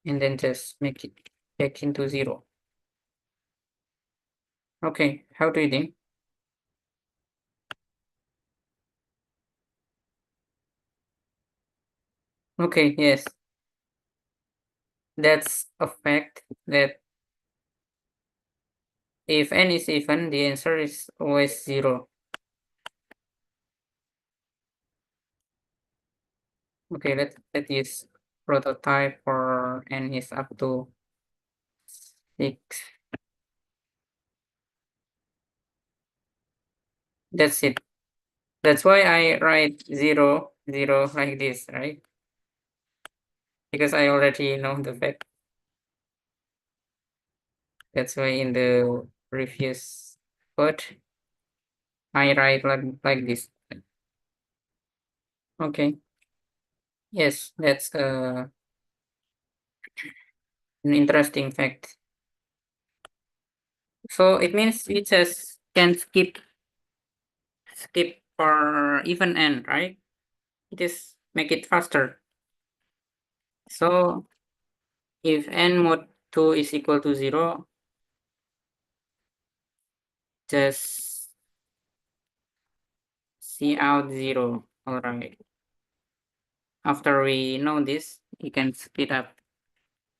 And then just make it back into 0. Okay, how do you think? Okay, yes. That's a fact that if n is even, the answer is always 0. Okay, let use prototype for n is up to 6. That's it. That's why I write 0, 0 like this, right? Because I already know the fact. That's why in the previous code, I write like this. Okay. Yes, that's an interesting fact. So it means we just can skip for even n, right? Just make it faster. So if n mod 2 is equal to 0, just see out 0. All right. After we know this, you can speed up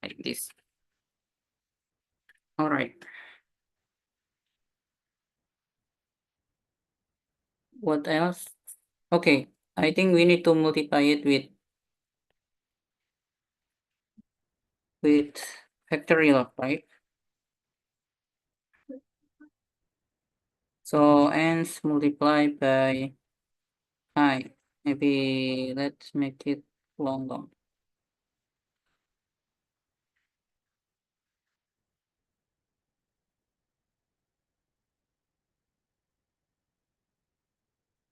like this. All right. What else? Okay. I think we need to multiply it with factorial, right? So n's multiplied by I. Maybe let's make it longer.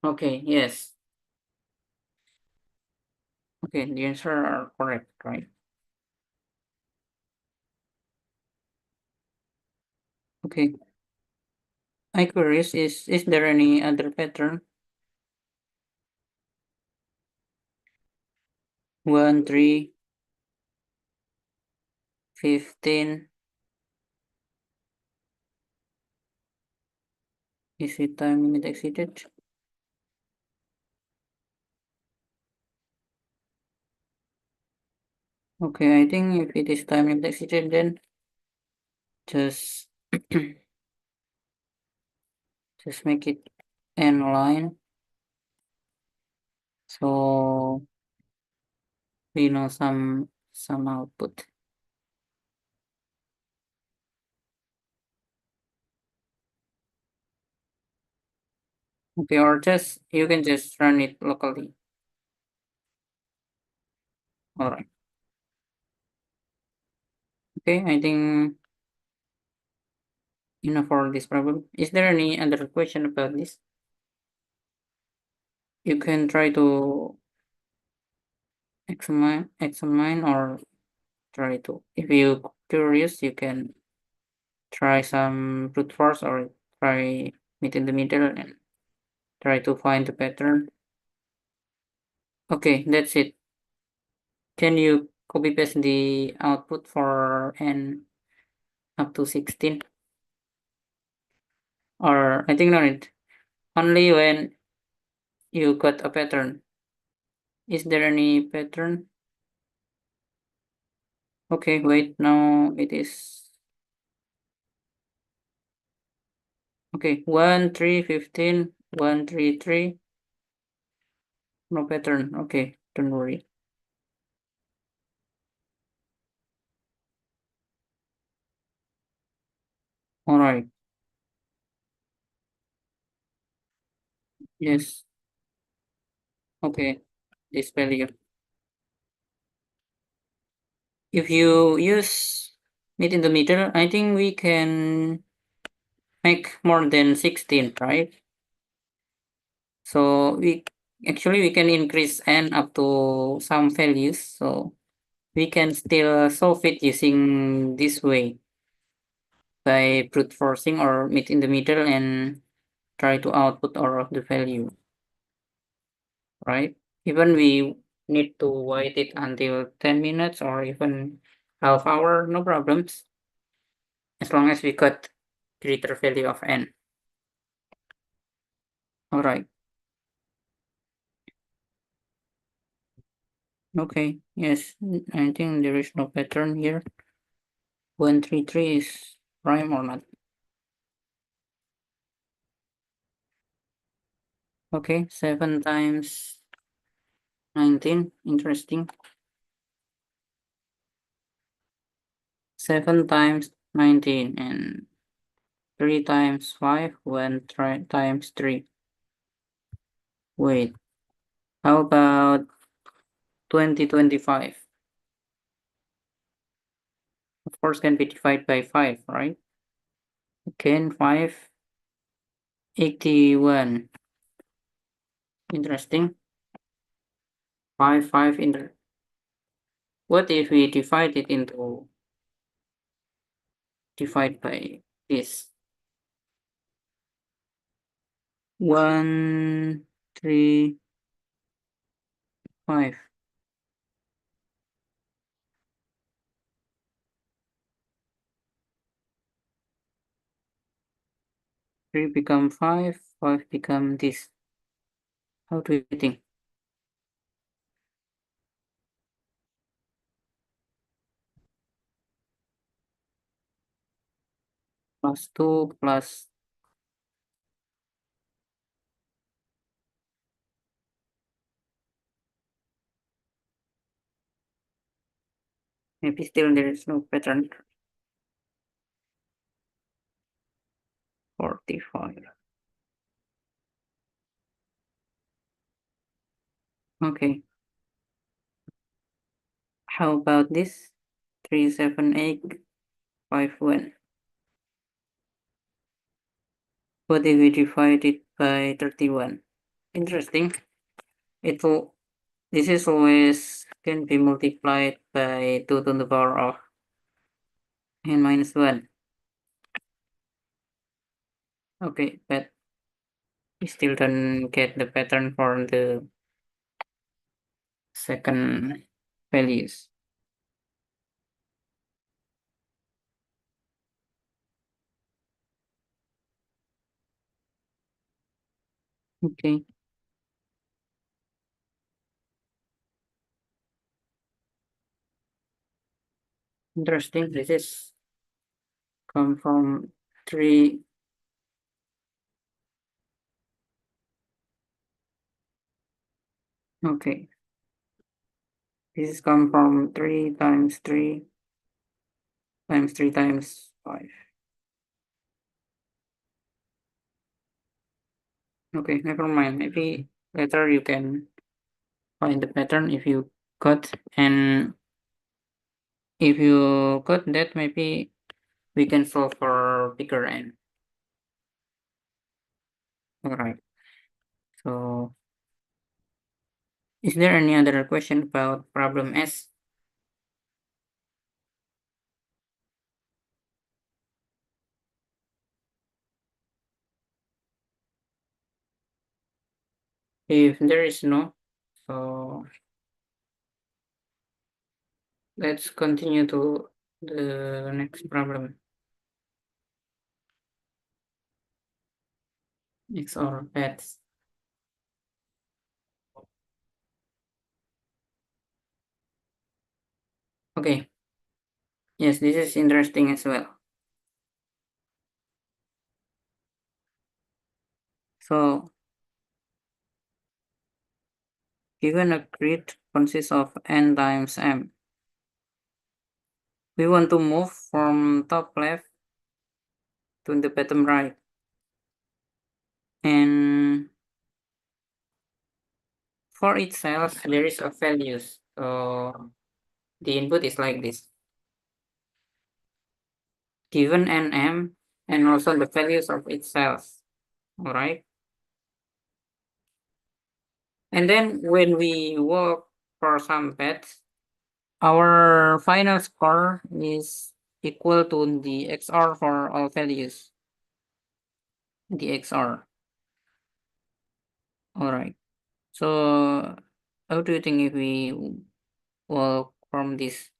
Okay, yes. Okay, the answer are correct, right? Okay. My queries is there any other pattern? 1, 3, 15. Is it time limit exceeded? Okay, I think if it is time limit exceeded, then just just make it n line. So we know some output. Okay, or just you can just run it locally. All right. Okay, I think enough for this problem. Is there any other question about this? You can try to examine or try to. If you curious, you can try some brute force or try meet in the middle and try to find the pattern. Okay, that's it. Can you copy paste the output for n up to 16? Or I think no need. Only when you got a pattern. Is there any pattern? Okay, wait, now it is okay. 1, 3, 15, 1, 3, 3. No pattern. Okay, don't worry. All right. Yes. Okay. This value. If you use it in the middle, I think we can make more than 16, right? So we can increase n up to some values. So we can still solve it using this way by brute forcing or meet in the middle and try to output all of the value, right? Even we need to wait it until 10 minutes or even half hour, no problems, as long as we got greater value of n. All right. Okay. Yes. I think there is no pattern here. 133 is prime or not. Okay. 7 times 19. Interesting. 7 times 19 and 3 times 5 1 times 3. Wait. How about 2025? Of course, can be divided by 5, right? Again, 5, 81. Interesting. 5, 5 in the. What if we divide it into divide by this? 1, 3, 5. 3 become 5, 5 become this. How do you think? Plus 2 plus. Maybe still there is no pattern. 45. Okay. How about this? 3, 7, 8, 5, 1. What if we divide it by 31? Interesting. It will, this is always can be multiplied by 2 to the power of n minus 1. Okay, but we still don't get the pattern for the second values. Okay. Interesting. This is come from 3. Okay. This is come from 3 times 3 times 3 times 5. Okay, never mind. Maybe later you can find the pattern if you got, and if you got that, maybe we can solve for bigger n. All right. So is there any other question about problem S? If there is no, so let's continue to the next problem. It's all paths. Okay. Yes, this is interesting as well. So given a grid consists of n times m, we want to move from top left to the bottom right. And for each cells, there is a values. So the input is like this. Given nm and also the values of each cells. All right. And then when we work for some bets, our final score is equal to the XR for all values. The XR. All right. So how do you think if we work from this?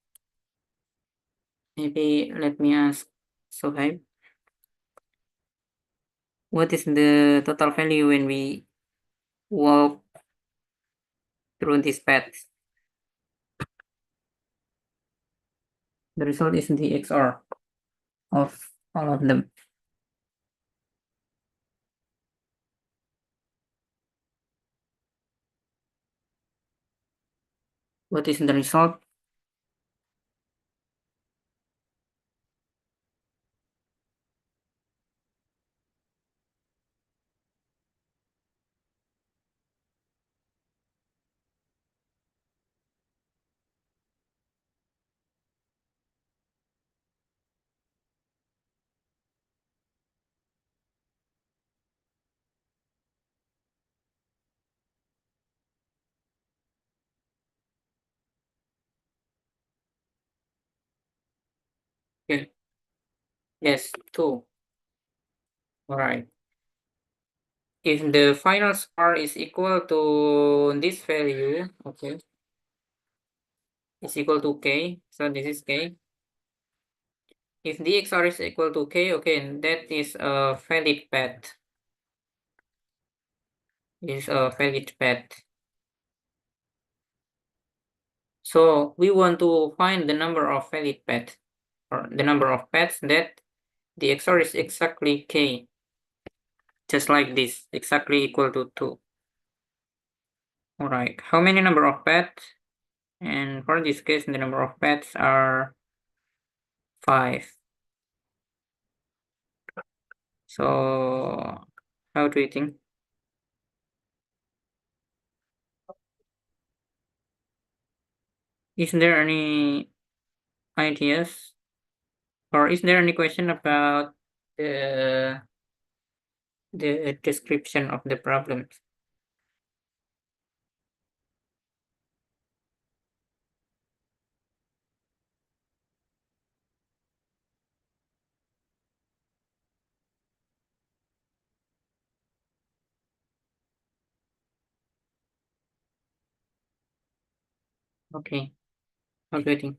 Maybe let me ask Sohaib. What is the total value when we walk through this path? The result is the XR of all of them. What is the result? Okay. Yes, 2. All right. If the final score is equal to this value, okay, is equal to k, so this is k. If the XR is equal to k, okay, and that is a valid path. Is a valid path. So we want to find the number of valid paths, or the number of paths that the XR is exactly k, just like this, exactly equal to 2. All right, how many number of paths? And for this case, the number of paths are 5. So how do you think? Is there any ideas, or is there any question about the description of the problem? Okay, how do you think?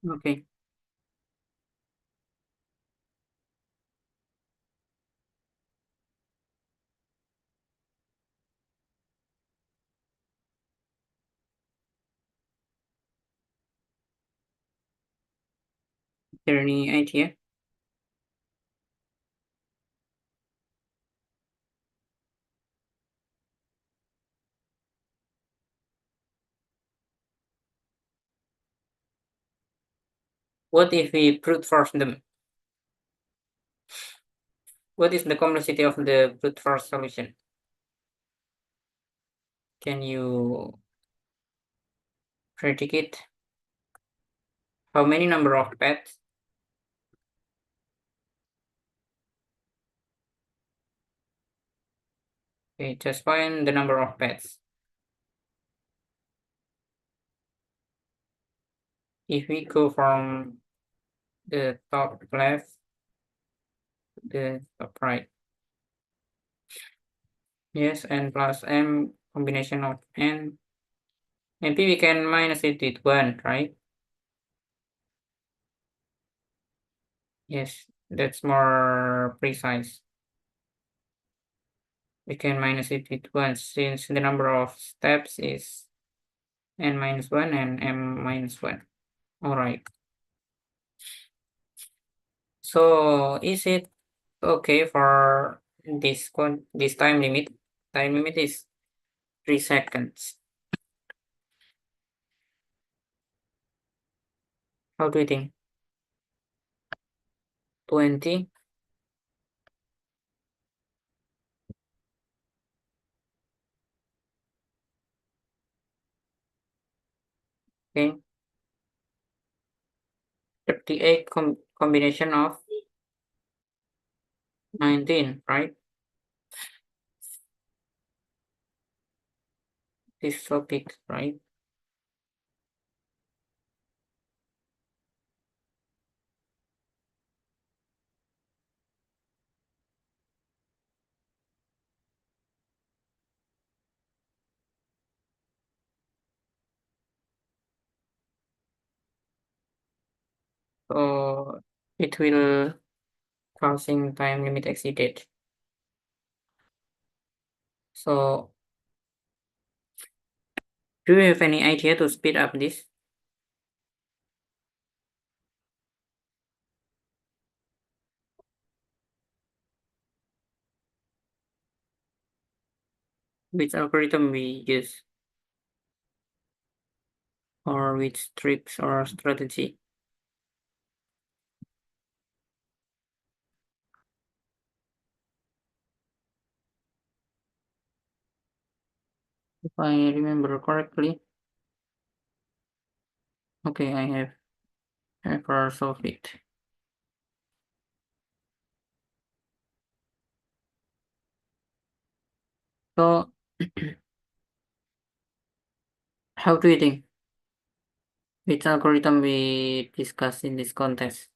Okay, is there any idea? What if we brute force them? What is the complexity of the brute force solution? Can you predict it? How many number of paths? Okay, just find the number of paths. If we go from the top left to the top right, yes, n plus m combination of n. Maybe we can minus it with 1, right? Yes, that's more precise. We can minus it with 1 since the number of steps is n minus 1 and m minus 1. All right. So is it okay for this time limit. Time limit is 3 seconds. How do you think? 20? Okay. 38 combination of 19, right? This topic, right? So it will causing time limit exceeded. So do you have any idea to speed up this? Which algorithm we use, or which tricks or strategy? If I remember correctly, okay, I have ever solved it. So how do you think? Which algorithm we discuss in this context?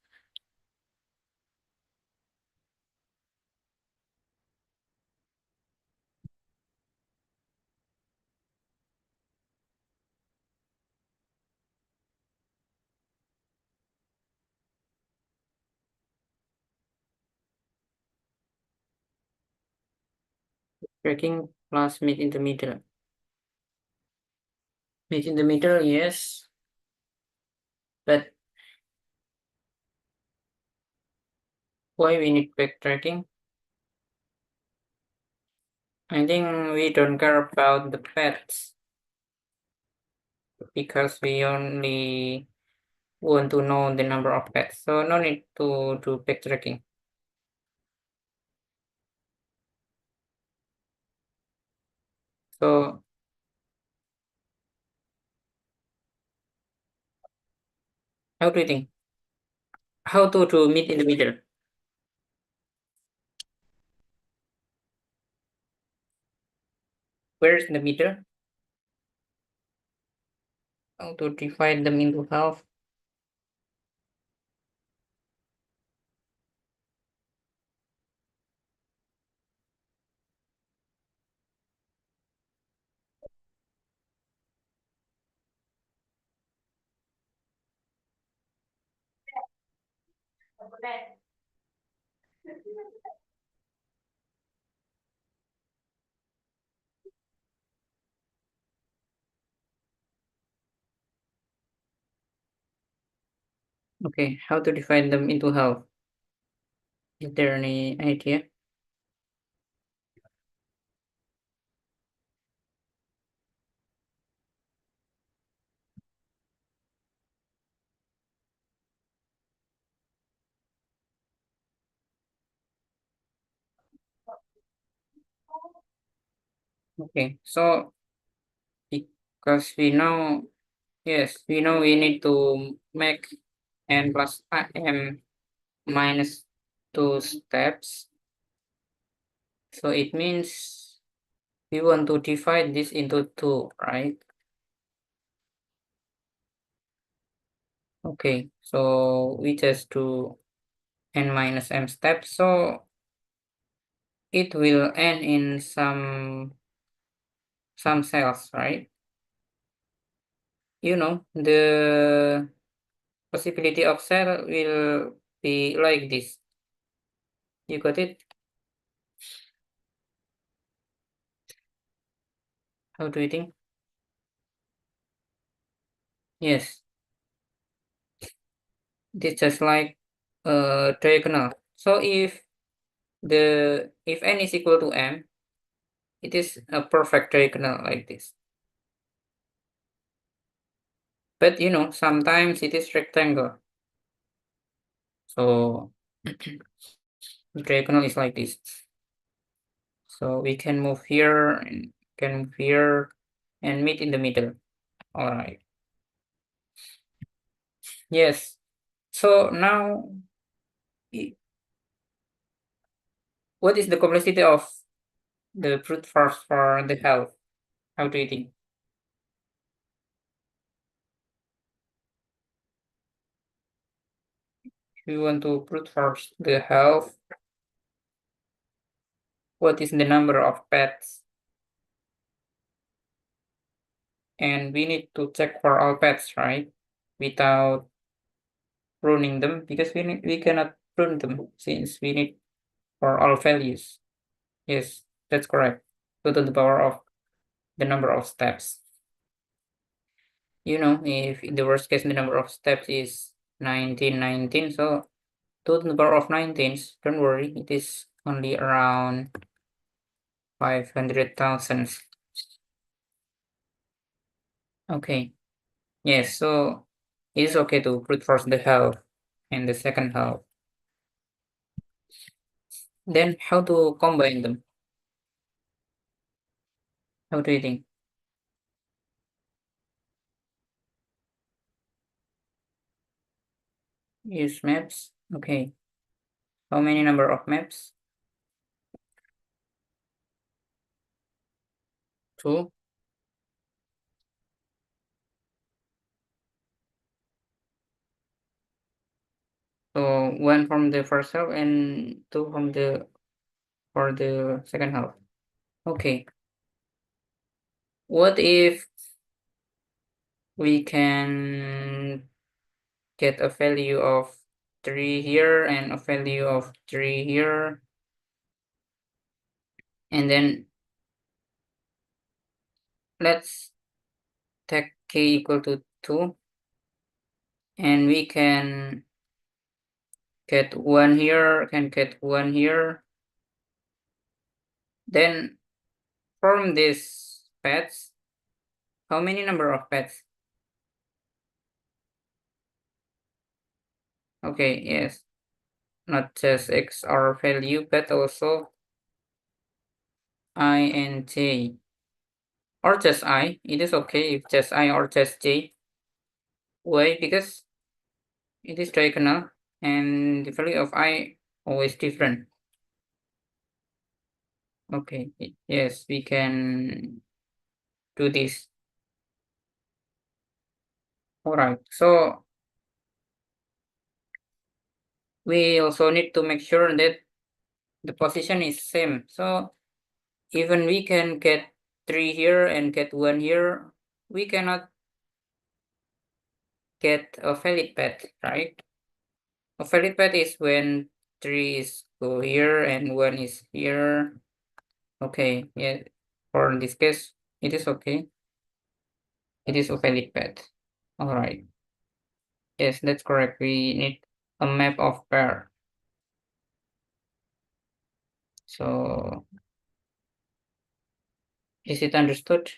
Tracking plus meet in the middle. Meet in the middle, yes. But why we need backtracking? I think we don't care about the paths because we only want to know the number of paths. So no need to do backtracking. So how do you think? How to meet in the middle? Where is the middle? How to divide them into half? Okay, how to divide them into half? Is there any idea? Okay, so because we know, yes, we know we need to make n plus m minus 2 steps. So it means we want to divide this into 2, right? Okay, so we just do n minus m steps. So it will end in some cells, right? You know, the possibility of cell will be like this. You got it? How do you think? Yes, this just like diagonal. So if if n is equal to m, it is a perfect diagonal like this. But sometimes it is rectangle. So the diagonal is like this. So we can move here and can move here and meet in the middle. All right. Yes. So now, what is the complexity of the brute force for the health? How do you think? If you want to brute force the health, what is the number of pets? And we need to check for all pets, right? Without pruning them, because we cannot prune them since we need for all values. Yes, that's correct. 2 to the power of the number of steps. If in the worst case the number of steps is 1919, so 2 to the power of 19, don't worry, it is only around 500,000. Okay. Yes, so it's okay to brute force the health and the second half. Then how to combine them? How do you think? Use maps. Okay. How many number of maps? 2. So 1 from the first half and 2 from the for the second half. Okay. What if we can get a value of 3 here and a value of 3 here, and then let's take k equal to 2, and we can get 1 here, can get 1 here. Then from these paths, how many number of paths? Okay, yes, not just x or value, but also I and j, or just I. It is okay if just I or just j. Why? Because it is diagonal and the value of I always different. Okay, yes, we can do this. All right, so we also need to make sure that the position is same. So even we can get 3 here and get 1 here, we cannot get a valid path, right? A valid path is when 3 is go here and 1 is here. Okay, yeah, for this case, it is okay. It is a valid path. All right. Yes, that's correct. We need a map of pair. So is it understood?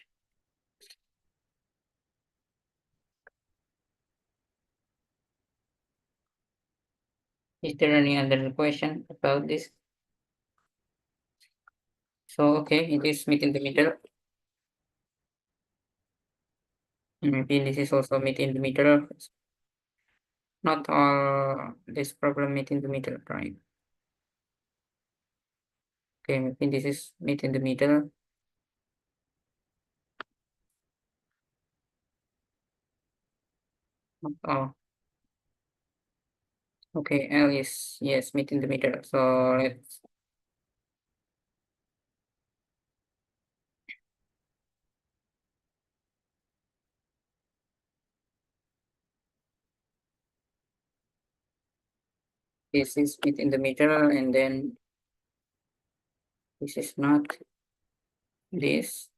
Is there any other question about this? So okay, it is meet in the middle. Maybe this is also meet in the middle. Not all this problem meet in the middle, right? Okay, maybe this is meet in the middle. Oh, okay, L is yes, meet in the middle. So let's this is meet in the middle, and then this is not this.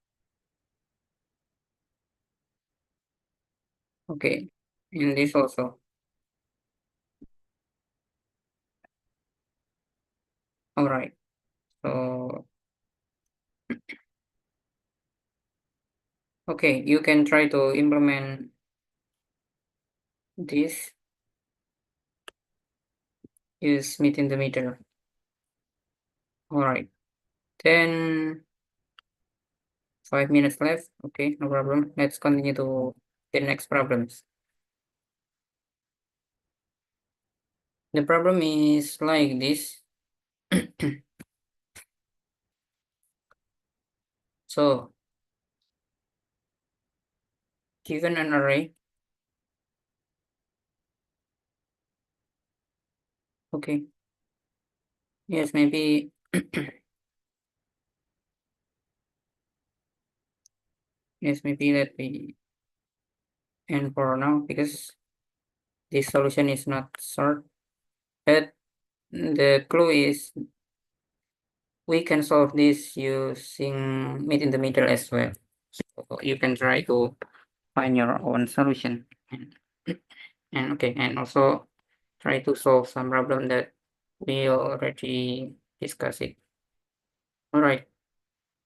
Okay, and this also. All right. So, okay, you can try to implement this. Use meet in the middle. All right. Then 5 minutes left. Okay, no problem. Let's continue to the next problems. The problem is like this. So, given an array, okay, yes, maybe, yes, maybe let me end for now because this solution is not short. But the clue is we can solve this using meet in the middle as well. So you can try to find your own solution and okay, and also try to solve some problem that we already discussed it. All right.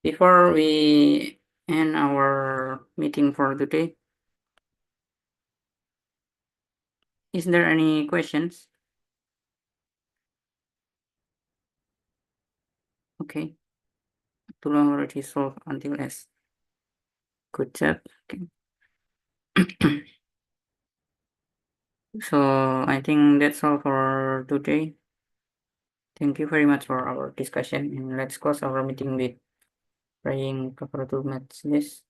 Before we end our meeting for today, is there any questions? Okay. Tulang already solved until S. Good job. Okay. So I think that's all for today. Thank you very much for our discussion, and let's close our meeting with praying Kafaratul Majlis.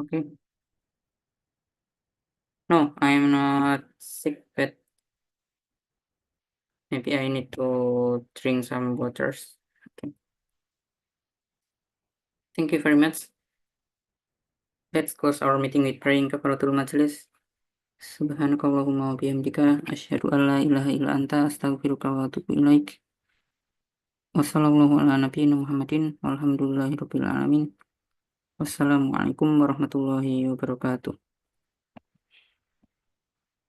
Okay. No, I am not sick, but maybe I need to drink some waters. Okay. Thank you very much. Let's close our meeting with praying Kafaratul Majlis. Subhanakallahumma wa bihamdika asyhadu an la ilaha illa anta astaghfiruka wa atubu ilaik. Wassallallahu ala nabiyyina Muhammadin walhamdulillahi rabbil alamin. Wassalamualaikum warahmatullahi wabarakatuh.